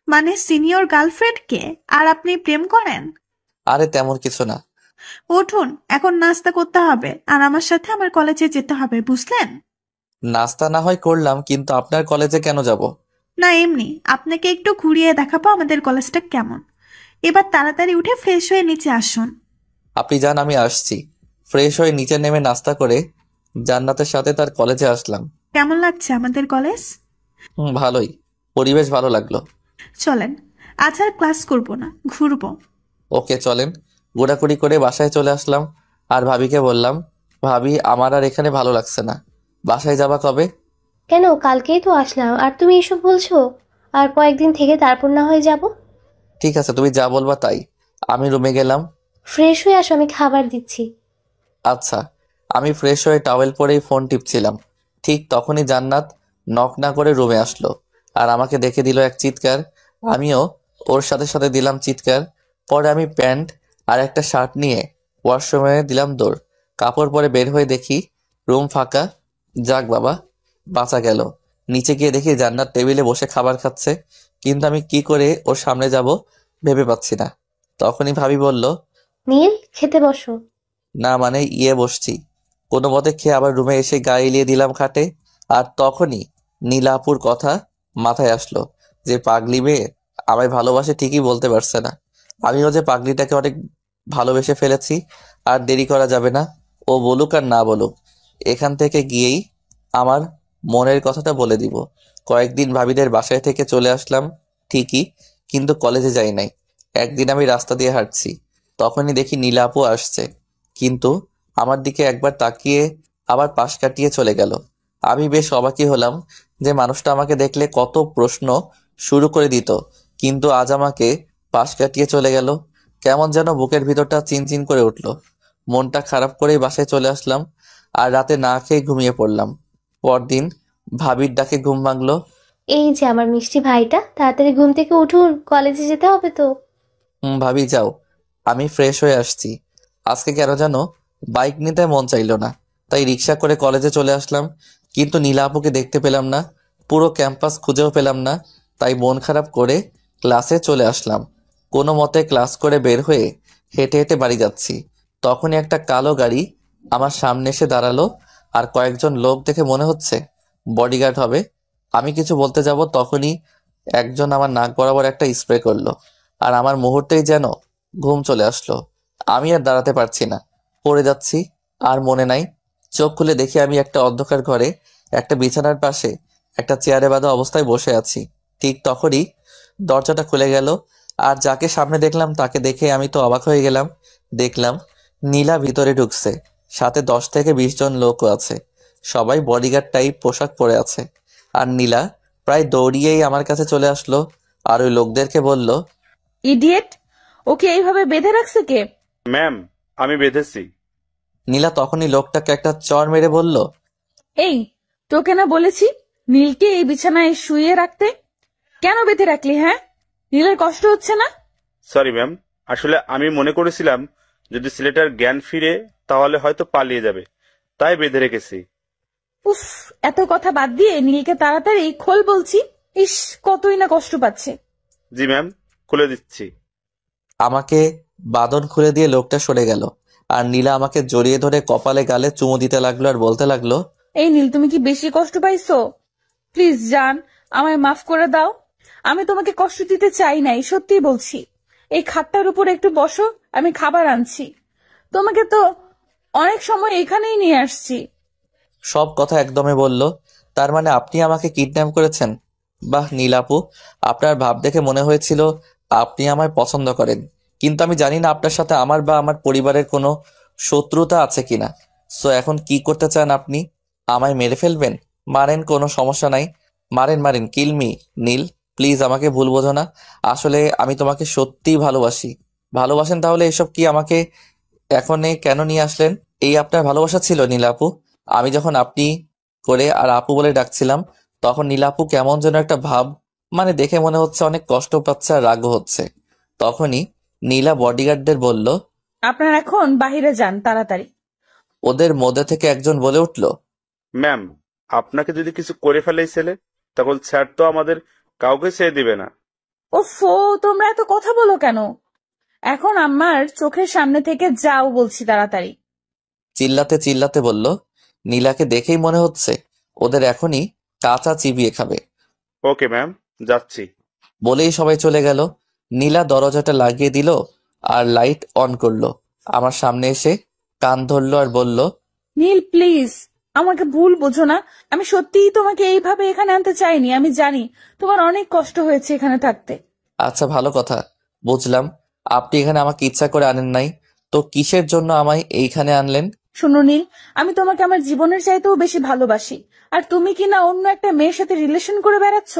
মানে সিনিয়র গার্লফ্রেন্ডকে আর আপনি প্রেম করেন? আরে তেমন কিছু না। উঠুন, এখন নাস্তা করতে হবে আর আমার সাথে আমার কলেজে যেতে হবে, বুঝলেন? নাস্তা না হয় করলাম, কিন্তু আপনার কলেজে কেন যাব? না, এমনি আপনাকে একটু ঘুরিয়ে দেখাবো আমাদের কলেজটা কেমন। এবার তাড়াতাড়ি উঠে ফ্রেশ হয়ে নিচে আসুন। আপনি যান, আমি আসছি। ফ্রেশ হয়ে নিচে নেমে নাস্তা করে জান্নাতের সাথে তার কলেজে আসলাম। কেমন লাগছে আমাদের কলেজ? ভালোই, পরিবেশ ভালো লাগলো। চলেন, আজ আর ক্লাস করবো না, ঘুরবো। ওকে চলেন। ঘোরাঘুরি করে বাসায় চলে আসলাম আর ভাবিকে বললাম, ভাবি আমার আর এখানে ভালো লাগছে না, বাসায় যাবা কবে? কেন, কালকেই তো আসলাম আর তুমি এসব বলছো? আর কয়েকদিন থেকে তারপর না হয়ে যাব। ঠিক আছে, তুমি যা বলবা তাই। আমি রুমে গেলাম। ফ্রেশ হয়ে আসো, আমি খাবার দিচ্ছি। আচ্ছা। আমি ফ্রেশ হয়ে টাওয়েল পরেই ফোন টিপছিলাম, ঠিক তখনই জান্নাত নক না করে রুমে আসলো আর আমাকে দেখে দিল এক চিৎকার। আমিও ওর সাথে সাথে দিলাম চিৎকার। পরে আমি প্যান্ট আর একটা শার্ট নিয়ে ওয়াশরুমে দিলাম দৌড়। কাপড় পরে বের হয়ে দেখি রুম ফাঁকা। যাক বাবা, বাঁচা গেল। নিচে গিয়ে দেখি জান্নাত টেবিলে বসে খাবার খাচ্ছে, কিন্তু আমি কি করে ওর সামনে যাব ভেবে পাচ্ছি না। তখনই ভাবি বলল, নীল, খেতে বসো। না মানে বসছি। কোনো মতে খেয়ে আবার রুমে এসে গা এলিয়ে দিলাম খাটে। আর তখনই নীলা আপুর কথা মাথায় আসলো, যে পাগলি মেয়ে আমায় ভালোবাসে ঠিকই বলতে পারছে না। আমিও যে পাগলিটাকে অনেক ভালোবেসে ফেলেছি। আর দেরি করা যাবে না, ও বলুক আর না বলুক, এখান থেকে গিয়েই আমার মনের কথাটা বলে দিব। কয়েকদিন ভাবিদের বাসায় থেকে চলে আসলাম ঠিকই, কিন্তু কলেজে যাই নাই। একদিন আমি রাস্তা দিয়ে হাঁটছি, তখনই দেখি নীলা আপু আসছে, কিন্তু আমার দিকে একবার তাকিয়ে আবার পাশ কাটিয়ে চলে গেল। আমি বেশ অবাকই হলাম যে মানুষটা আমাকে দেখলে কত প্রশ্ন শুরু করে দিত, কিন্তু আজ আমাকে পাশ কাটিয়ে চলে গেল। কেমন যেন বুকের ভিতরটা চিনচিন করে উঠল। মনটা খারাপ করেই বাসায় চলে আসলাম আর রাতে না খেয়ে ঘুমিয়ে পড়লাম। পরদিন ভাবির ডাকে ঘুম ভাঙলো। এই যে আমার মিষ্টি ভাইটা, তাড়াতাড়ি ঘুম থেকে উঠুন, কলেজে যেতে হবে তো। ভাবি যাও, আমি ফ্রেশ হয়ে আসছি। আজকে কেন যেন বাইক নিতে মন চাইলো না, তাই রিক্সা করে কলেজে চলে আসলাম। কিন্তু নীলা আপুকে দেখতে পেলাম না, পুরো ক্যাম্পাস খুঁজেও পেলাম না। তাই মন খারাপ করে ক্লাসে চলে আসলাম। কোনো মতে ক্লাস করে বের হয়ে হেঁটে হেঁটে বাড়ি যাচ্ছি। তখনই একটা কালো গাড়ি আমার সামনে এসে দাঁড়ালো আর কয়েকজন লোক দেখে মনে হচ্ছে বডিগার্ড হবে। আমি কিছু বলতে যাব, তখনই একজন আমার নাক বরাবর একটা স্প্রে করলো আর আমার মুহূর্তেই যেন ঘুম চলে আসলো। আমি আর দাঁড়াতে পারছি না, পড়ে যাচ্ছি। আর মনে নাই, চোখ খুলে দেখি আমি একটা অন্ধকার ঘরে একটা বিছানার পাশে একটা চেয়ারে বাঁধা অবস্থায় বসে আছি। ঠিক তখনই দরজাটা খুলে গেল আর যাকে সামনে দেখলাম তাকে দেখে আমি তো অবাক হয়ে গেলাম। দেখলাম নীলা ভিতরে ঢুকছে, সাথে 10 থেকে 20 জন লোকও আছে। সবাই বডিগার্ড টাইপ পোশাক পরে আছে। আর নীলা প্রায় দৌড়িয়েই আমার কাছে চলে আসলো আর ওই লোকদেরকে বলল, ইডিয়েট, ওকে এইভাবে বেঁধে রাখছে কে? ম্যাম, আমি বেঁধেছি। নীলা তখনই লোকটাকে একটা চড় মেরে বলল, এই, তোকে না বলেছি নীলকে এই বিছানায় শুয়ে রাখতে? কেন বেঁধে রাখলি? হ্যাঁ, নীলের কষ্ট হচ্ছে না? সরি ম্যাম, আসলে আমি মনে করেছিলাম যদি ছেলেটার জ্ঞান ফিরে তাহলে হয়তো পালিয়ে যাবে, তাই বেঁধে রেখেছি। উফ, এত কথা বাদ দিয়ে নীলকে তাড়াতাড়ি খোল বলছি। ইস, কতই না কষ্ট পাচ্ছে। জি ম্যাম, খুলে দিচ্ছি। আমাকে বাঁধন খুলে দিয়ে লোকটা সরে গেল আর নীলা আমাকে জড়িয়ে ধরে কপালে গালে চুমু দিতে লাগলো আর বলতে লাগলো, এই নীল, তুমি কি বেশি কষ্ট পাইছো? প্লিজ জান, আমায় মাফ করে দাও। আমি তোমাকে কষ্ট দিতে চাই নাই, সত্যি বলছি। এই খাটটার উপর একটু বসো, আমি খাবার আনছি। তোমাকে তো অনেক সময় এখানেই নিয়ে আসছি। সব কথা একদমই বলল। তার মানে আপনি আমাকে কিডন্যাপ করেছেন? বাহ নীলাপু, আপনার ভাব দেখে মনে হয়েছিল আপনি আমায় পছন্দ করেন, কিন্তু আমি জানি না আপনার সাথে আমার বা আমার পরিবারের কোনো শত্রুতা আছে কিনা। সো এখন কি করতে চান আপনি? আমায় মেরে ফেলবেন? মারেন, কোনো সমস্যা নাই, মারেন মারেন, কিল মি। নীল প্লিজ, আমাকে ভুল বোঝো না। আসলে আমি তোমাকে সত্যিই ভালোবাসি। ভালোবাসেন তাহলে এসব কি আমাকে এখন এই কেন নিয়ে আসলেন? এই আপনার ভালোবাসা ছিল নীলা আপু? আমি যখন আপনি করে আর আপু বলে ডাকছিলাম তখন নীলা আপু কেমন যেন একটা ভাব, মানে দেখে মনে হচ্ছে অনেক কষ্ট পাচ্ছে আর রাগও হচ্ছে। তখনই নীলা বডিগার্ডদের বলল, আপনারা এখন বাহিরে যান তাড়াতাড়ি। ওদের মধ্যে থেকে একজন বলে উঠল, ম্যাম, আপনাকে যদি কিছু করে ফেলে এই ছেলে, তখন স্যার তো আমাদের কাউকে ছেড়ে দিবে না। ওফো, তোমরা এত কথা বলো কেন? এখন আমার চোখের সামনে থেকে যাও বলছি তাড়াতাড়ি। চিল্লাতে চিল্লাতে বলল, নীলাকে দেখেই মনে হচ্ছে ওদের এখনই কাঁচা চিবিয়ে খাবে। ওকে ম্যাম, যাচ্ছি। বলেই সবাই চলে গেল। নীলা দরজাটা লাগিয়ে দিল আর লাইট অন করলো। আমার সামনে এসে কান ধরলো আর বলল, নীল প্লিজ, আমাকে ভুল বোঝো না। আমি সত্যিই তোমাকে এইভাবে এখানে আনতে চাইনি। আমি জানি তোমার অনেক কষ্ট হয়েছে এখানে থাকতে। আচ্ছা ভালো কথা, বুঝলাম আপনি এখানে আমাকে ইচ্ছা করে আনেন নাই, তো কিসের জন্য আমায় এইখানে আনলেন? শোনো নীল, আমি তোমাকে আমার জীবনের চাইতেও বেশি ভালোবাসি। আর তুমি কি না অন্য একটা মেয়ের সাথে রিলেশন করে বেড়াচ্ছ?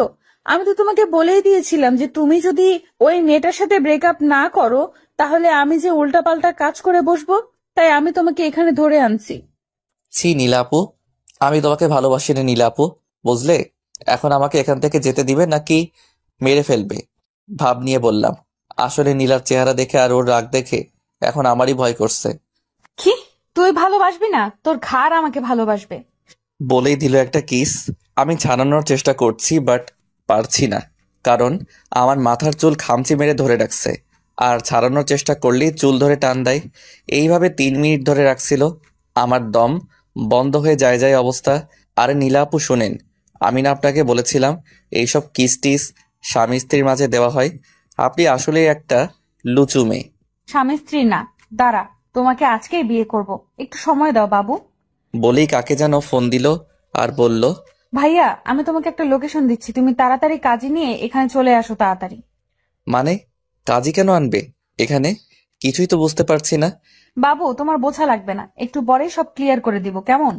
আমি তো তোমাকে বলেই দিয়েছিলাম যে তুমি যদি ওই মেয়েটার সাথে ব্রেকআপ না করো তাহলে আমি যে উল্টাপাল্টা কাজ করে বসবো। তাই আমি তোমাকে এখানে ধরে আনছি। ছি নীলা আপু, আমি তোমাকে ভালোবাসি না নীলা আপু, বুঝলে? এখন আমাকে এখান থেকে যেতে দিবে নাকি মেরে ফেলবে? ভাব নিয়ে বললাম। আসলে নীলার চেহারা দেখে আর ওর রাগ দেখে এখন আমারই ভয় করছে। কি, তুই ভালোবাসবি না? তোর ঘাড় আমাকে ভালোবাসবে। বলেই দিল একটা কিস। আমি ছাড়ানোর চেষ্টা করছি বাট পারছি না, কারণ আমার মাথার চুল খামচি মেরে ধরে রাখছে। আর ছাড়ানোর চেষ্টা করলেই চুল ধরে টান দেয়। এইভাবে 3 মিনিট ধরে রাখছিল। আমার দম বন্ধ হয়ে যায় যায় অবস্থা। আরে নীলা আপু শুনেন, আমি না আপনাকে বলেছিলাম এইসব কিস টিস স্বামী স্ত্রীর মাঝে দেওয়া হয়? আপনি আসলেই একটা লুচু মেয়ে। স্বামী স্ত্রী না, দাঁড়া, তোমাকে আজকেই বিয়ে করব। একটু সময় দাও বাবু। বলেই কাকে যেন ফোন দিল আর বলল, ভাইয়া, আমি তোমাকে একটা লোকেশন দিচ্ছি, তুমি তাড়াতাড়ি কাজে নিয়ে এখানে চলে আসো তাড়াতাড়ি। মানে কাজী কেন আনবে এখানে? কিছুই তো বুঝতে পারছি না। বাবু, তোমার বোঝা লাগবে না, একটু পরেই সব ক্লিয়ার করে দিব, কেমন?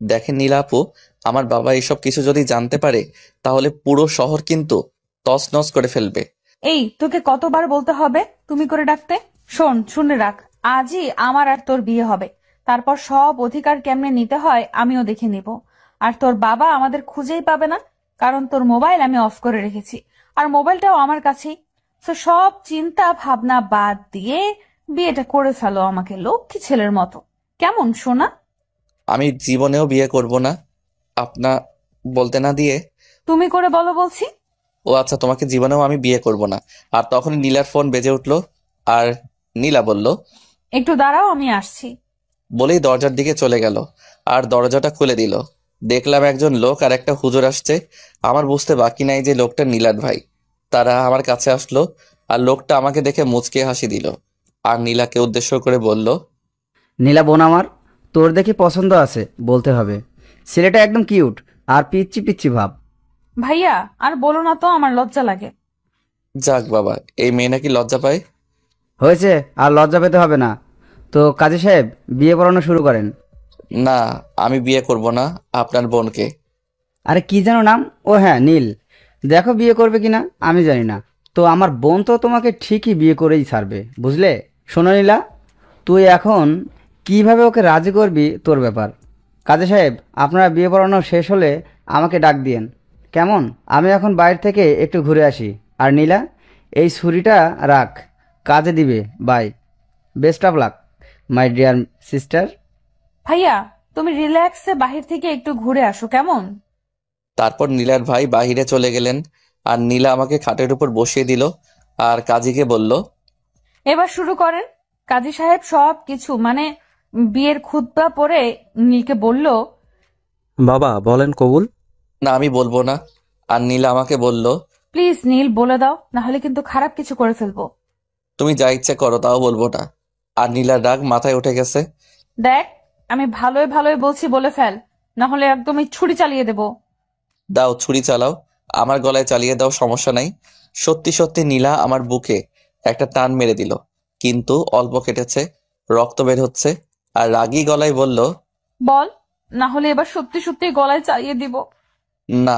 দেখেন নীলা আপু, আমার বাবা এসব কিছু যদি জানতে পারে তাহলে পুরো শহর কিন্তু তছনছ করে ফেলবে। এই, তোকে কতবার বলতে হবে তুমি করে ডাকতে? শোন, শুনে রাখ, আজই আমার আর তোর বিয়ে হবে। তারপর সব অধিকার কেমনে নিতে হয় আমিও দেখে নিব। আর তোর বাবা আমাদের খুঁজেই পাবে না, কারণ তোর মোবাইল আমি অফ করে রেখেছি। আর মোবাইলটাও আমার কাছেই। তো সব চিন্তা ভাবনা বাদ দিয়ে বিয়েটা করে ফেলো আমাকে লক্ষ্মী ছেলের মতো, কেমন সোনা? আমি জীবনেও বিয়ে করব না। আপনা বলতে না দিয়ে, তুমি করে বলো বলছি। ও আচ্ছা, তোমাকে জীবনেও আমি বিয়ে করব না। আর তখন নীলার ফোন বেজে উঠলো আর নীলা বলল, একটু দাঁড়াও, আমি আসছি। বলেই দরজার দিকে চলে গেল আর দরজাটা খুলে দিল। দেখলাম একজন লোক আর একটা হুজুর আসছে। আমার বুঝতে বাকি নাই যে লোকটা নীলার ভাই। তারা আমার কাছে আসলো আর লোকটা আমাকে দেখে মুচকে হাসি দিল আর নীলাকে উদ্দেশ্য করে বলল, নীলা বোন আমার, তোর দেখি পছন্দ আছে বলতে হবে। ছেলেটা একদম কিউট আর পিচ্ছি পিচ্ছি ভাব। ভাইয়া, আর বলো না তো, আমার লজ্জা লাগে। যাক বাবা, এই মেয়ে নাকি লজ্জা পায়। হয়েছে, আর লজ্জা পেতে হবে না। তো কাজী সাহেব, বিয়ে পড়ানো শুরু করেন। না, আমি বিয়ে করব না আপনার বোনকে। আরে কি যেন নাম? ও হ্যাঁ, নীল। দেখো বিয়ে করবে কিনা আমি জানি না, তো আমার বোন তো তোমাকে ঠিকই বিয়ে করেই ছাড়বে, বুঝলে? শোনো নীলা, তুই এখন কিভাবে ওকে রাজি করবি তোর ব্যাপার। কাজী সাহেব, আপনারা বিয়ে পড়ানো শেষ হলে আমাকে ডাক দিয়েন, কেমন? আমি এখন বাইরে থেকে একটু ঘুরে আসি। আর নীলা, এই ছুরিটা রাখ, কাজে দিবে। Bye, best of luck my dear sister. ভাইয়া, তুমি রিল্যাক্সে বাহির থেকে একটু ঘুরে আসো, কেমন? তারপর নীলার ভাই বাহিরে চলে গেলেন আর নীলা আমাকে খাটের উপর বসিয়ে দিল আর কাজীকে বলল, এবার শুরু করেন। কাজী সাহেব সব কিছু মানে বিয়ের খুতবা পড়ে নীলকে বলল, বাবা বলেন কবুল। না আমি বলবো না। আর নীলা আমাকে বলল, প্লিজ নীল বলে দাও, না হলে কিন্তু খারাপ কিছু করে ফেলবো। তুমি যা ইচ্ছে করো, তাও বলবো না। আর নীলার রাগ মাথায় উঠে গেছে। দেখ, আমি ভালোই ভালোই বলছি, বলে ফেল, না হলে একদমই ছুরি চালিয়ে দেব। দাও ছুরি চালাও, আমার গলায় চালিয়ে দাও, সমস্যা নাই। সত্যি সত্যি নীলা আমার বুকে একটা টান মেরে দিল, কিন্তু অল্প কেটেছে, রক্ত বের হচ্ছে। আর রাগী গলায় বলল, বল, না হলে এবার সত্যি সত্যি গলায় চালিয়ে দিব। না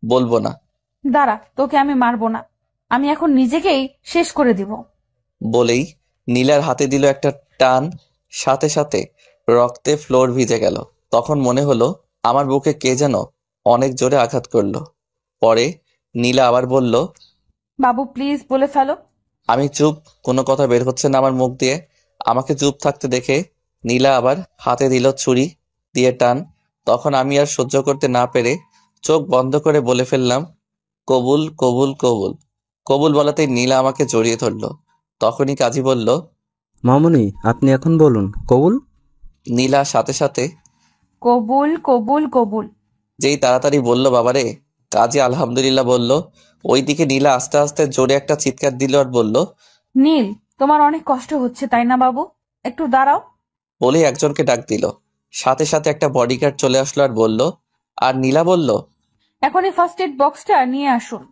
বলবো না। দাঁড়া, তোকে আমি মারবো না, আমি এখন নিজেকেই শেষ করে দিব। বলেই নীলার হাতে দিল একটা টান, সাথে সাথে রক্তে ফ্লোর ভিজে গেল। তখন মনে হলো আমার বুকে কে যেন অনেক জোরে আঘাত করলো। পরে নীলা আবার বলল, বাবু প্লিজ বলে ফেলো। আমি চুপ, কোনো কথা বের হচ্ছে না আমার মুখ দিয়ে। আমাকে চুপ থাকতে দেখে নীলা আবার হাতে দিল ছুরি দিয়ে টান। তখন আমি আর সহ্য করতে না পেরে চোখ বন্ধ করে বলে ফেললাম, কবুল কবুল কবুল। কবুল বলাতেই নীলা আমাকে জড়িয়ে ধরলো। তখনই কাজী বলল, মামুনি আপনি এখন বলুন কবুল। নীলা সাথে সাথে কবুল কবুল কবুল। যেই তাড়াতাড়ি বলল বাবারে, কাজী আলহামদুলিল্লাহ বলল। ওইদিকে নীলা আস্তে আস্তে জোরে একটা চিৎকার দিল আর বলল, নীল, তোমার অনেক কষ্ট হচ্ছে তাই না বাবু? একটু দাঁড়াও। বলে একজনকে ডাক দিল। সাথে সাথে একটা বডিগার্ড চলে আসলো আর বলল, আর নীলা বলল, এখনই ফার্স্ট এড বক্সটা নিয়ে আসুন।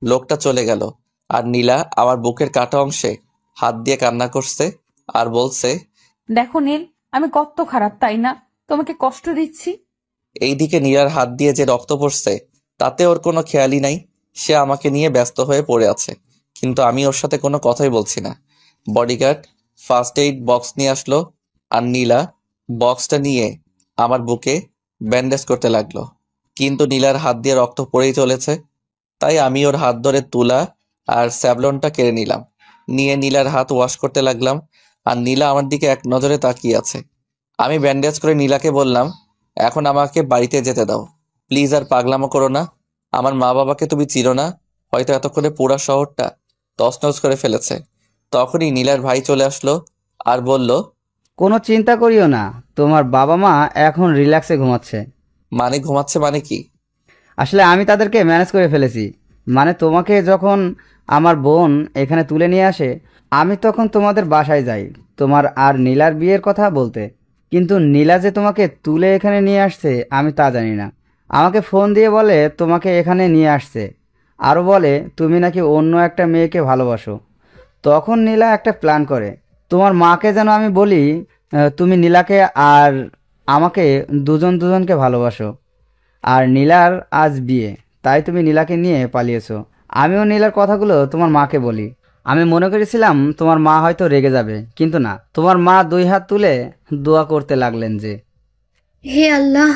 লোকটা চলে গেল। আর নীলা আমার বুকের কাটা অংশে হাত দিয়ে কান্না করছে আর বলছে, দেখো নীল, আমি কত খারাপ তাই না? তোমাকে কষ্ট দিচ্ছি। এইদিকে নীলার হাত দিয়ে যে রক্ত পড়ছে তাতে ওর কোনো খেয়ালই নাই। সে আমাকে নিয়ে ব্যস্ত হয়ে পড়ে আছে, কিন্তু আমি ওর সাথে কোনো কথাই বলছি না। বডিগার্ড ফার্স্ট এইড বক্স নিয়ে আসলো আর নীলা বক্সটা নিয়ে আমার বুকে ব্যান্ডেজ করতে লাগলো। কিন্তু নীলার হাত দিয়ে রক্ত পড়েই চলেছে। তাই আমি ওর হাত ধরে তুলা আর স্যাভলনটা কেড়ে নিলাম। নিয়ে নীলার হাত ওয়াশ করতে লাগলাম। আর নীলা আমার দিকে এক নজরে তাকিয়ে আছে। আমি ব্যান্ডেজ করে নীলাকে বললাম, এখন আমাকে বাড়িতে যেতে দাও প্লিজ, আর পাগলামো করো না। আমার মা বাবাকে তুমি চিনো না, হয়তো এতক্ষণে পুরা শহরটা তছনছ করে ফেলেছে। তখনই নীলার ভাই চলে আসলো আর বলল, কোনো চিন্তা করিও না, তোমার বাবা মা এখন রিল্যাক্সে ঘুমাচ্ছে। মানে ঘুমাচ্ছে মানে কি? আসলে আমি তাদেরকে ম্যানেজ করে ফেলেছি। মানে তোমাকে যখন আমার বোন এখানে তুলে নিয়ে আসে, আমি তখন তোমাদের বাসায় যাই তোমার আর নীলার বিয়ের কথা বলতে। কিন্তু নীলা যে তোমাকে তুলে এখানে নিয়ে আসছে আমি তা জানি না। আমাকে ফোন দিয়ে বলে তোমাকে এখানে নিয়ে আসছে, আরও বলে তুমি নাকি অন্য একটা মেয়েকে ভালোবাসো। তখন নীলা একটা প্ল্যান করে, তোমার মাকে যেন আমি বলি তুমি নীলাকে আর আমাকে দুজনকে ভালোবাসো। আর নীলার আজ বিয়ে, তাই তুমি নীলাকে নিয়ে পালিয়েছো। আমিও নীলার কথাগুলো তোমার মাকে বলি। আমি মনে করেছিলাম তোমার মা হয়তো রেগে যাবে, কিন্তু না, তোমার মা 2 হাত তুলে দোয়া করতে লাগলেন যে, হে আল্লাহ,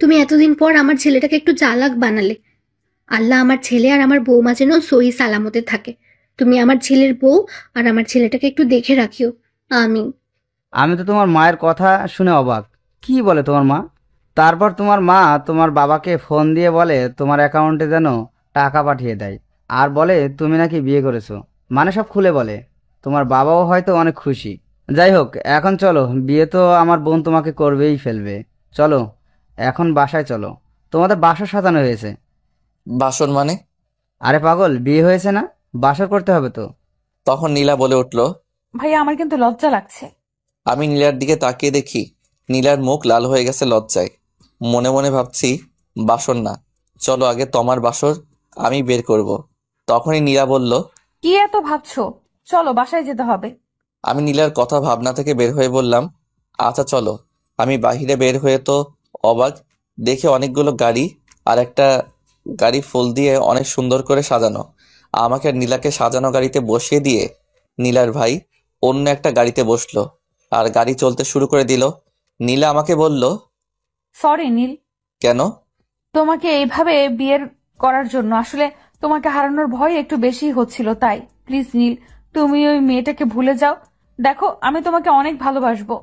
তুমি এতদিন পর আমার ছেলেটাকে একটু চালাক বানালে। আল্লাহ আমার ছেলে আর আমার বৌমা যেন সহি সালামতে থাকে। তুমি আমার ছেলের বউ আর আমার ছেলেটাকে একটু দেখে রাখিও। আমিন। আমি তো তোমার মায়ের কথা শুনে অবাক। কি বলে তোমার মা? তারপর তোমার মা তোমার বাবাকে ফোন দিয়ে বলে তোমার অ্যাকাউন্টে যেন টাকা পাঠিয়ে দেয়, আর বলে তুমি নাকি বিয়ে করেছো। মানে সব খুলে বলে। তোমার বাবাও হয়তো অনেক খুশি। যাই হোক, এখন চলো, বিয়ে তো আমার বোন তোমাকে করবেই ফেলবে। চলো এখন বাসায় চলো, তোমাদের বাসর সাজানো হয়েছে। বাসন মানে? আরে পাগল, বিয়ে হয়েছে না, বাসর করতে হবে তো। তখন নীলা বলে উঠল। ভাইয়া আমার কিন্তু লজ্জা লাগছে। আমি নীলার দিকে তাকিয়ে দেখি নীলার মুখ লাল হয়ে গেছে লজ্জায়। মনে মনে ভাবছি, বাসর না, চলো আগে তোমার বাসর আমি বের করব। তখনই নীলা বলল, কি এত ভাবছো? চলো বাসায় যেতে হবে। আমি নীলার কথা ভাবনা থেকে বের হয়ে বললাম, আচ্ছা চলো। আমি বাহিরে বের হয়ে তো অবাক, দেখে অনেকগুলো গাড়ি আর একটা গাড়ি ফুল দিয়ে অনেক সুন্দর করে সাজানো। আমাকে আর নীলাকে সাজানো গাড়িতে বসিয়ে দিয়ে নীলার ভাই অন্য একটা গাড়িতে বসলো আর গাড়ি চলতে শুরু করে দিল। নীলা আমাকে বলল, সরি নীল, কেন? তোমাকে এইভাবে বিয়ের করার জন্য। আসলে তোমাকে হারানোর ভয় একটু বেশি হচ্ছিল তাই। প্লিজ নীল, তুমি ওই মেয়েটাকে ভুলে যাও। দেখো আমি তোমাকে অনেক ভালোবাসবো।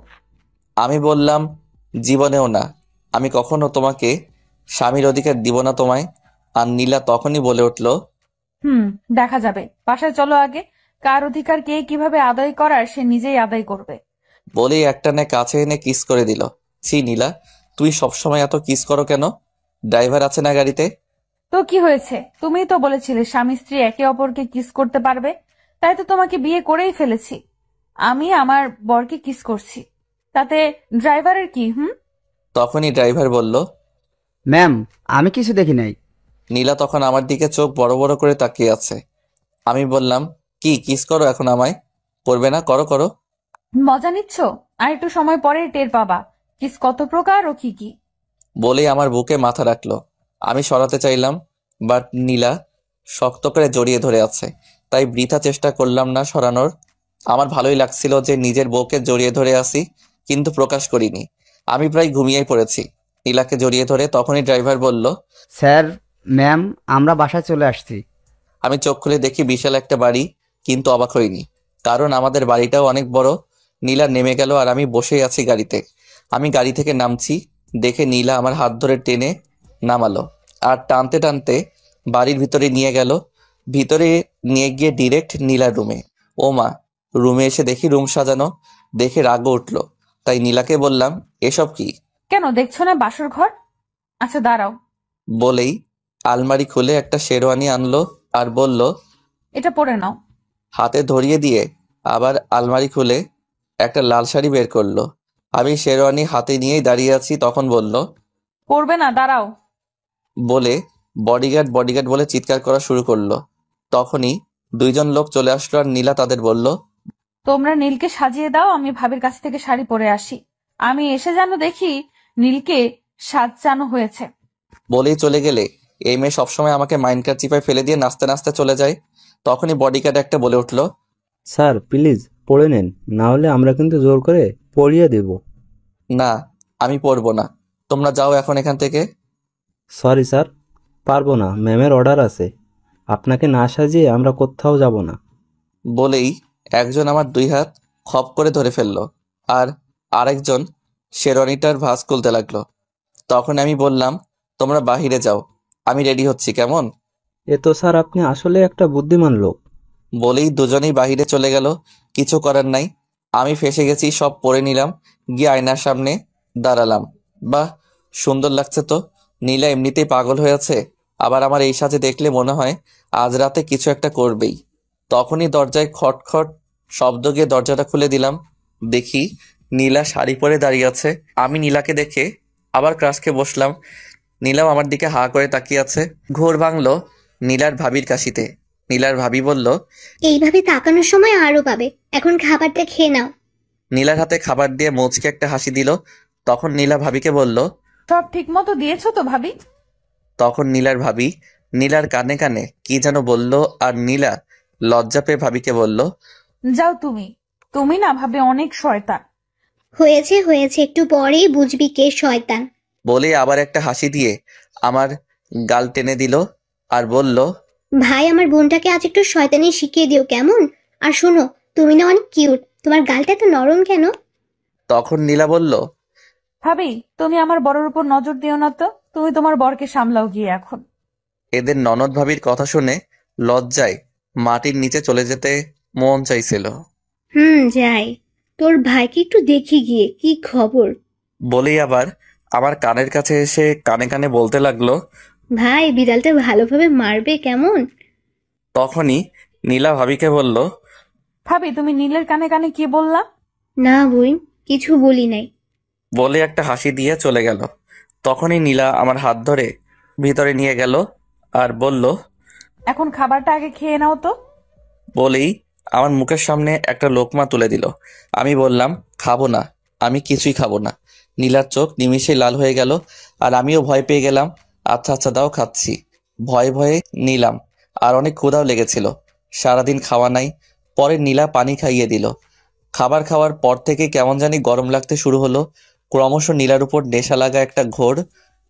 আমি বললাম, জীবনেও না, আমি কখনো তোমাকে স্বামীর অধিকার দিব না তোমায়। আর নীলা তখনই বলে উঠল, দেখা যাবে। বাসায় চলো আগে। কার অধিকার কে কিভাবে আদায় করার সে নিজেই আদায় করবে। বলেই একটানে কাছে এনে কিস করে দিল। ছি নীলা, তুই সবসময় এত কিস করো কেন? ড্রাইভার আছে না গাড়িতে? তো কি হয়েছে? তুমিই তো বলেছিলে স্বামী স্ত্রী একে অপরকে কিস করতে পারবে। তাই তো তোমাকে বিয়ে করেই ফেলেছি। আমি আমার বরকে কিস করছি, তাতে ড্রাইভারের কি? তখনই ড্রাইভার বলল, ম্যাম, আমি কিছু দেখি নাই। নীলা তখন আমার দিকে চোখ বড় বড় করে তাকিয়ে আছে। আমি বললাম, কি কিস করো এখন আমায়? করবে না? করো করো। মজা নিচ্ছ? আর একটু সময় পরে টের পাবা কিস কত প্রকার ও কি কি। বলেই আমার বুকে মাথা রাখলো। আমি সরাতে চাইলাম, বাট নীলা শক্ত করে জড়িয়ে ধরে আছে, তাই বৃথা চেষ্টা করলাম না সরানোর। আমার ভালোই লাগছিল যে নিজের বউকে জড়িয়ে ধরে আসি, কিন্তু প্রকাশ করিনি। আমি প্রায় ঘুমিয়েই পড়েছি। নীলাকে জড়িয়ে ধরে তখনই ড্রাইভার বলল, স্যার, ম্যাম, আমরা বাসায় চলে আসছি। আমি চোখ খুলে দেখি বিশাল একটা বাড়ি, কিন্তু অবাক হইনি, কারণ আমাদের বাড়িটাও অনেক বড়। নীলা নেমে গেল আর আমি বসেই আছি গাড়িতে। আমি গাড়ি থেকে নামছি দেখে নীলা আমার হাত ধরে টেনে নামালো আর টানতে টানতে বাড়ির ভিতরে নিয়ে গেল। ভিতরে নিয়ে গিয়ে ডিরেক্ট নীলার রুমে। ও মা! রুমে এসে দেখি রুম সাজানো দেখে রাগও উঠলো। তাই নীলাকে বললাম, এসব কি? কেন দেখছো না বাসর ঘর? আচ্ছা দাঁড়াও। বলেই আলমারি খুলে একটা শেরওয়ানি আনলো আর বলল, এটা পরে নাও। হাতে ধরিয়ে দিয়ে আবার আলমারি খুলে একটা লাল শাড়ি বের করলো। আমি শেরওয়ানি হাতে নিয়েই দাঁড়িয়ে আছি, তখন বলল, পরবে না, দাঁড়াও। বলে বডিগার্ড বডিগার্ড বলে চিৎকার করা শুরু করলো। তখনই দুইজন লোক চলে আসলো আর নীলা তাদের বলল, তোমরা নীলকে সাজিয়ে দাও, আমি ভাবির কাছ থেকে শাড়ি পরে আসি। আমি এসে যেন দেখি নীলকে সাজানো হয়েছে। বলেই চলে গেলে এই মেয়ে সবসময় আমাকে মাইন্ডকার চিপায় ফেলে দিয়ে নাচতে নাচতে চলে যায়। তখনই বডিগার্ড একটা বলে উঠল, স্যার প্লিজ পড়ে নেন, না হলে আমরা কিন্তু জোর করে পড়িয়ে দেব। না, আমি পরবো না, তোমরা যাও এখন এখান থেকে। সরি স্যার, পারবো না, ম্যামের অর্ডার আছে। আপনাকে না সাজিয়ে আমরা কোথাও যাব না। বলেই একজন আমার দুই হাত খপ করে ধরে ফেললো আর আরেকজন শেরওয়ানিটার ভাঁজ খুলতে লাগলো। তখন আমি বললাম, তোমরা বাহিরে যাও, আমি রেডি হচ্ছি, কেমন? এ তো স্যার আপনি আসলে একটা বুদ্ধিমান লোক। বলেই দুজনেই বাহিরে চলে গেল। কিছু করার নাই, আমি ফেঁসে গেছি। সব পরে নিলাম, গিয়ে আয়নার সামনে দাঁড়ালাম। বাহ, সুন্দর লাগছে তো। নীলা এমনিতেই পাগল হয়েছে, আবার আমার এই সাজে দেখলে মনে হয় আজ রাতে কিছু একটা করবেই। তখনই দরজায় খটখট শব্দ গিয়ে দরজাটা খুলে দিলাম। দেখি নীলা শাড়ি পরে দাঁড়িয়ে আছে। আমি নীলাকে দেখে আবার ক্রাশকে বসলাম। নীলাও আমার দিকে হা করে তাকিয়ে আছে। ঘোর ভাঙলো নীলার ভাবির কাশিতে। নীলার ভাবি বলল, এইভাবে তাকানোর সময় আরো পাবে, এখন খাবারটা খেয়ে নাও। নীলার হাতে খাবার দিয়ে মুচকে একটা হাসি দিল। তখন নীলা ভাবিকে বলল, সব ঠিক মতো দিয়েছো তো ভাবি? তখন নীলার ভাবি নীলার কানে কানে কি যেন বলল আর নীলা লজ্জা পেয়ে ভাবিকে বলল, যাও তুমি। তুমি না ভাবে অনেক শয়তান। হয়েছে হয়েছে, একটু পরেই বুঝবি কে শয়তান। বলে আবার একটা হাসি দিয়ে আমার গাল টেনে দিল আর বলল, ভাই, আমার বোনটাকে আজ একটু শয়তানি শিখিয়ে দিও, কেমন? আর শোনো, তুমি না অনেক কিউট, তোমার গালটা এত নরম কেন? তখন নীলা বলল, ভাবি, তুমি আমার বরের উপর নজর দিও না তো, তুমি তোমার বরকে সামলাও গিয়ে এখন। এদের ননদ ভাবির কথা শুনে লজ্জায় মাটির নিচে চলে যেতে মন চাইছিল। যাই, তোর ভাইকে একটু দেখি গিয়ে কি খবর। বলেই আবার আমার কানের কাছে এসে কানে কানে বলতে লাগলো। ভাই, বিড়ালটা ভালোভাবে মারবে কেমন? তখনই নীলা ভাবিকে বলল, ভাবি, তুমি নীলের কানে কানে কি বললা? না বোন, কিছু বলি নাই। বলে একটা হাসি দিয়ে চলে গেল। তখনই নীলা আমার হাত ধরে ভিতরে নিয়ে গেল আর বলল, এখন খাবারটা আগে খেয়ে নাও তো। বলেই আমার মুখের সামনে একটা লোকমা তুলে দিল। আমি বললাম, খাবো না, আমি কিছুই খাবো না। নীলার চোখ নিমিষে লাল হয়ে গেল আর আমিও ভয় পেয়ে গেলাম। আচ্ছা আচ্ছা দাও, খাচ্ছি। ভয়ে ভয়ে নিলাম আর অনেক ক্ষুধাও লেগেছিল, সারাদিন খাওয়া নাই। পরে নীলা পানি খাইয়ে দিল। খাবার খাওয়ার পর থেকে কেমন জানি গরম লাগতে শুরু হলো। ক্রমশ নীলার উপর নেশা লাগা একটা ঘোর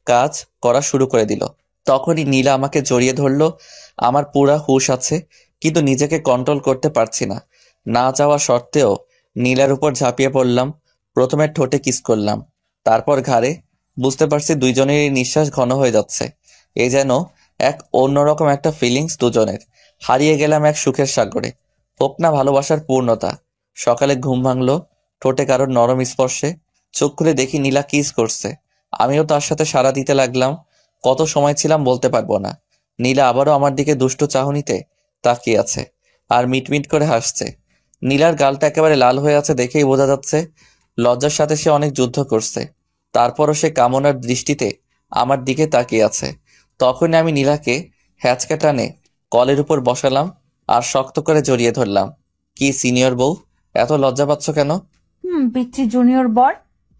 কাজ করা শুরু করে দিল। তখনই নীলা আমাকে জড়িয়ে ধরলো। আমার পুরা হুঁশ আছে, কিন্তু নিজেকে কন্ট্রোল করতে পারছি না। না চাওয়া সত্ত্বেও নীলার উপর ঝাঁপিয়ে পড়লাম। প্রথমে ঠোঁটে কিস করলাম, তারপর ঘাড়ে। বুঝতে পারছি দুইজনেরই নিঃশ্বাস ঘন হয়ে যাচ্ছে। এ যেন এক অন্যরকম একটা ফিলিংস দুজনের। হারিয়ে গেলাম এক সুখের সাগরে। হোক না ভালোবাসার পূর্ণতা। সকালে ঘুম ভাঙলো ঠোঁটে কারোর নরম স্পর্শে। চোখ খুলে দেখি নীলা কিস করছে। আমিও তার সাথে সাড়া দিতে লাগলাম। কত সময় ছিলাম বলতে পারবো না। নীলা আবারও আমার দিকে দুষ্ট চাহনিতে তাকিয়ে আছে আর মিটমিট করে হাসছে। নীলার গালটা একেবারে লাল হয়ে আছে দেখেই বোঝা যাচ্ছে লজ্জার সাথে সে অনেক যুদ্ধ করছে। তারপরও সে কামনার দৃষ্টিতে আমার দিকে তাকিয়ে আছে। তখনই আমি নীলাকে হ্যাচকা টানে কলের উপর বসালাম আর শক্ত করে জড়িয়ে ধরলাম। কি সিনিয়র বউ, এত লজ্জা পাচ্ছ কেন? পিচ্ছি জুনিয়র বর,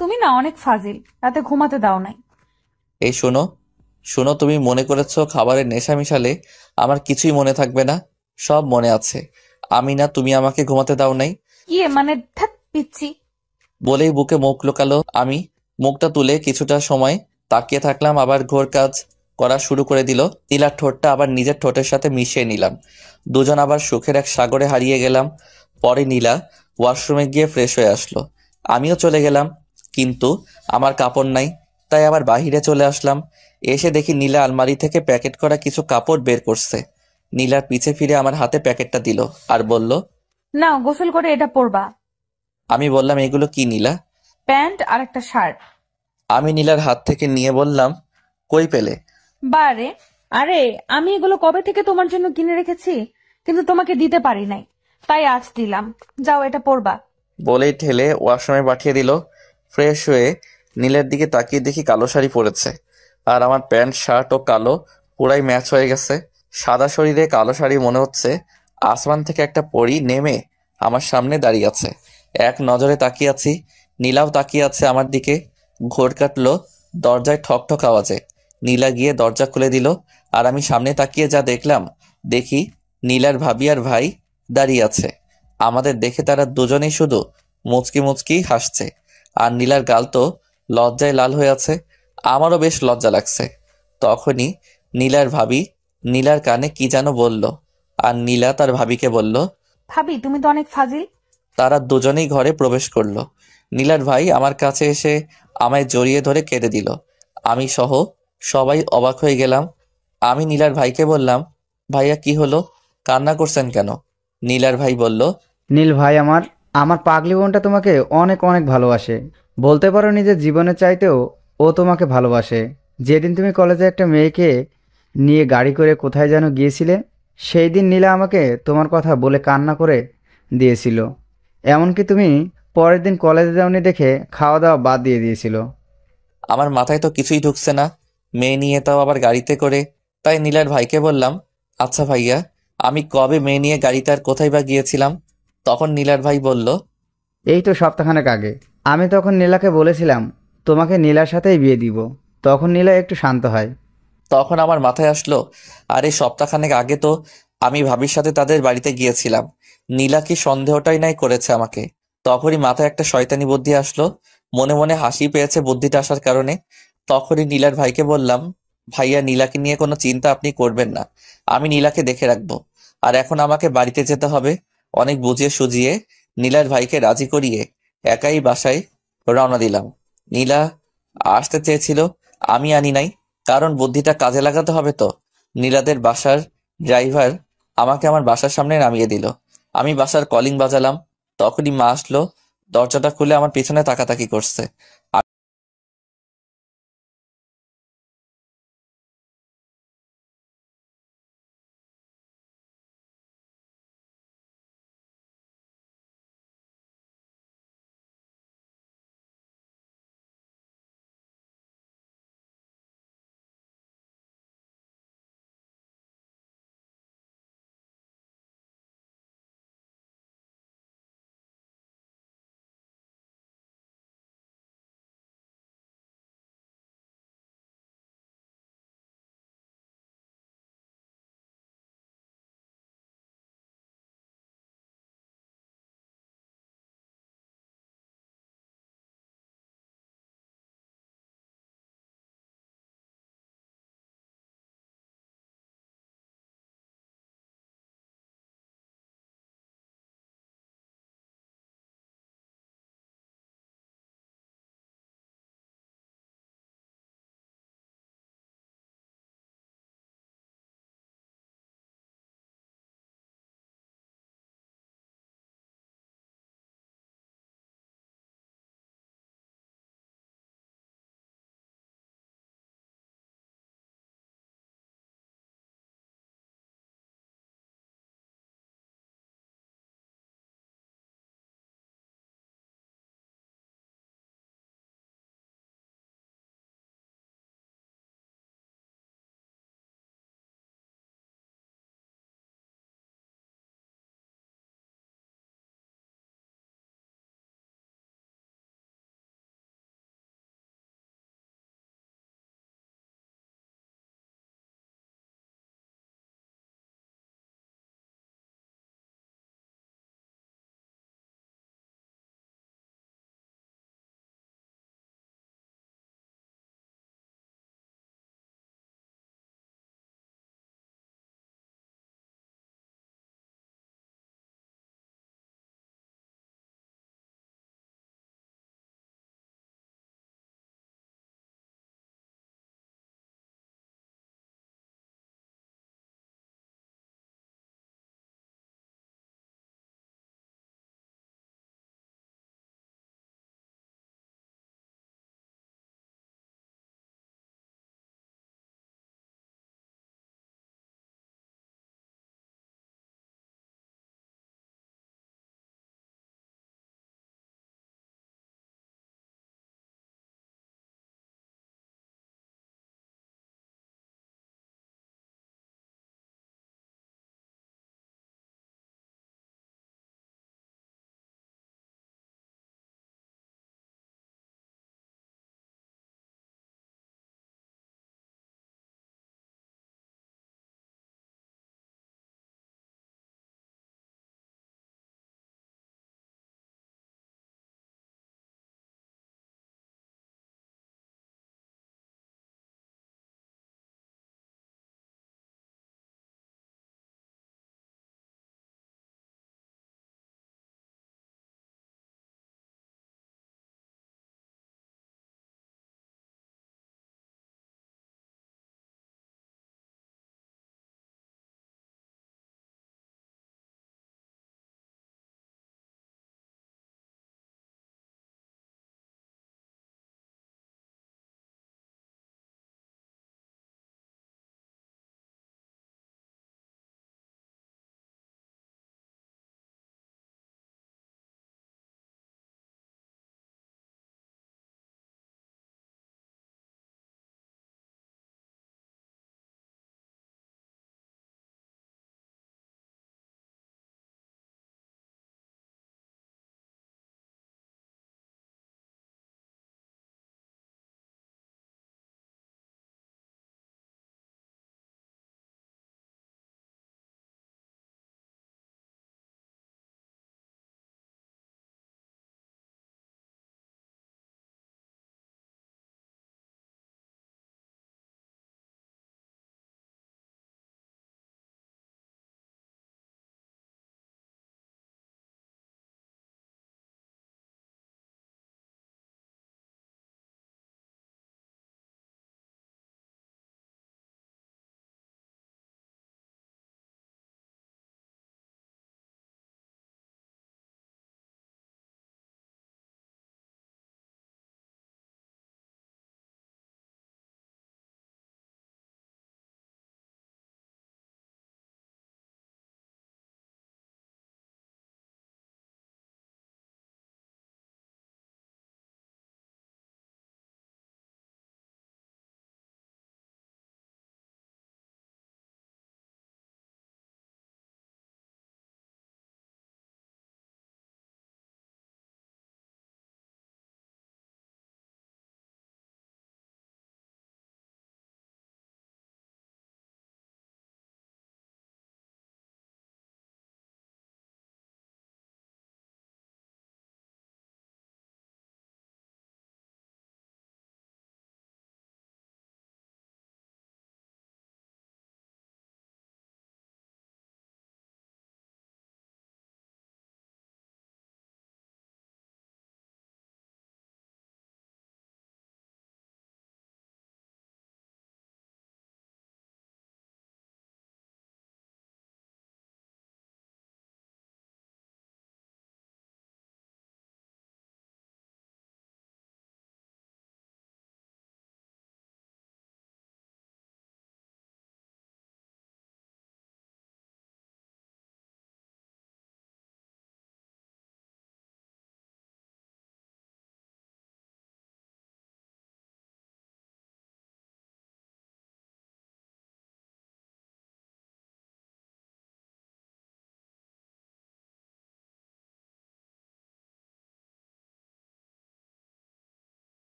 তুমি না অনেক ফাজিল, রাতে ঘুমাতে দাও নাই। এই শোনো শোনো, তুমি মনে করেছো খাবারের নেশা মিশালে আমার কিছুই মনে থাকবে না? সব মনে আছে। আমি না তুমি আমাকে ঘুমাতে দাও নাই? ইয়ে মানে ধ্যাৎ পিচ্ছি। বলেই বুকে মুখ লুকালো। আমি মুখটা তুলে কিছুটা সময় তাকিয়ে থাকলাম, আবার ঘোর কাজ করা শুরু করে দিল। নীলার ঠোঁটটা আবার নিজের ঠোঁটের সাথে মিশিয়ে নিলাম। দুজন আবার সুখের এক সাগরে হারিয়ে গেলাম। পরে নীলা ওয়াশরুমে গিয়ে ফ্রেশ হয়ে আসলো, আমিও চলে গেলাম। কিন্তু আমার কাপড় নাই, তাই আবার বাহিরে চলে আসলাম। এসে দেখি নীলা আলমারি থেকে প্যাকেট করা কিছু কাপড় বের করছে। নীলার পিছে ফিরে আমার হাতে প্যাকেটটা দিল আর বলল, নাও গোসল করে এটা পরবা। আমি বললাম, এগুলো কি নীলা? প্যান্ট আর একটা শার্ট। আমি নীলার হাত থেকে নিয়ে বললাম, কই পেলে? বারে, আরে আমি এগুলো কবে থেকে তোমার জন্য কিনে রেখেছি, কিন্তু তোমাকে দিতে পারি নাই, তাই আজ দিলাম। যাও এটা পরবা। বলেই ঠেলে ওয়াশরুমে পাঠিয়ে দিল। ফ্রেশ হয়ে নীলের দিকে তাকিয়ে দেখি কালো শাড়ি পরেছে, আর আমার প্যান্ট শার্ট ও কালো পুরাই ম্যাচ হয়ে গেছে। সাদা শরীরে কালো শাড়ি, মনে হচ্ছে আসমান থেকে একটা পরী নেমে আমার সামনে দাঁড়িয়ে আছে। এক নজরে তাকিয়ে আছি, নীলাও তাকিয়ে আছে আমার দিকে। ঘোর কাটলো দরজায় ঠক ঠক আওয়াজে। নীলা গিয়ে দরজা খুলে দিল, আর আমি সামনে তাকিয়ে যা দেখলাম, দেখি নীলার ভাবি আর ভাই দাঁড়িয়ে আছে। আমাদের দেখে তারা দুজনেই শুধু মুচকি মুচকি হাসছে, আর নীলার গাল তো লজ্জায় লাল হয়ে আছে। আমারও বেশ লজ্জা লাগছে। তখনই নীলার ভাবি নীলার কানে কি যেন বলল, আর নীলা তার ভাবিকে বলল। ভাবি তুমি তো অনেক ফাজিল। তারা দুজনেই ঘরে প্রবেশ করলো। নীলার ভাই আমার কাছে এসে আমায় জড়িয়ে ধরে কেঁদে দিল। আমি সহ সবাই অবাক হয়ে গেলাম। আমি নীলার ভাইকে বললাম, ভাইয়া কি হলো, কান্না করছেন কেন? নীলার ভাই বলল, নীল ভাই, আমার আমার পাগলি বোনটা তোমাকে অনেক অনেক ভালোবাসে। বলতে পারো নিজের জীবনের চাইতেও ও তোমাকে ভালোবাসে। যেদিন তুমি কলেজে একটা মেয়েকে নিয়ে গাড়ি করে কোথায় যেন গিয়েছিলে, সেই দিন নীলা আমাকে তোমার কথা বলে কান্না করে দিয়েছিল। এমনকি তুমি পরের দিন কলেজে যাওনি দেখে খাওয়া দাওয়া বাদ দিয়ে দিয়েছিল। আমার মাথায় তো কিছুই ঢুকছে না, মেয়ে নিয়ে তাও আবার গাড়িতে করে। তাই নীলার ভাইকে বললাম, আচ্ছা ভাইয়া, আমি কবে মেয়ে নিয়ে গাড়িতে আর কোথায় বা গিয়েছিলাম? তখন নীলার ভাই বলল, এই তো সপ্তাহখানেক আগে। আমি তখন নীলাকে বলেছিলাম তোমাকে নীলার সাথেই বিয়ে দিব। তখন নীলা একটু শান্ত হয়। তখন আমার মাথায় আসলো, আরে সপ্তাহখানেক আগে তো আমি ভাবির সাথে তাদের বাড়িতে গিয়েছিলাম। নীলা কি সন্দেহটাই নাই করেছে আমাকে। তখনই মাথায় একটা শয়তানি বুদ্ধি আসলো, মনে মনে হাসি পেয়েছে বুদ্ধিটা আসার কারণে। তখনই নীলার ভাইকে বললাম, ভাইয়া নীলাকে নিয়ে কোনো চিন্তা আপনি করবেন না, আমি নীলাকে দেখে রাখবো। আর এখন আমাকে বাড়িতে যেতে হবে। অনেক বুঝিয়ে সুজিয়ে নীলার ভাইকে রাজি করিয়ে একাই বাসায় রওনা দিলাম। নীলা আসতে চেয়েছিল, আমি আনি নাই, কারণ বুদ্ধিটা কাজে লাগাতে হবে তো। নীলাদের বাসার ড্রাইভার আমাকে আমার বাসার সামনে নামিয়ে দিল। আমি বাসার কলিং বাজালাম, তখনই মা আসলো। দরজাটা খুলে আমার পিছনে তাকাতাকি করছে।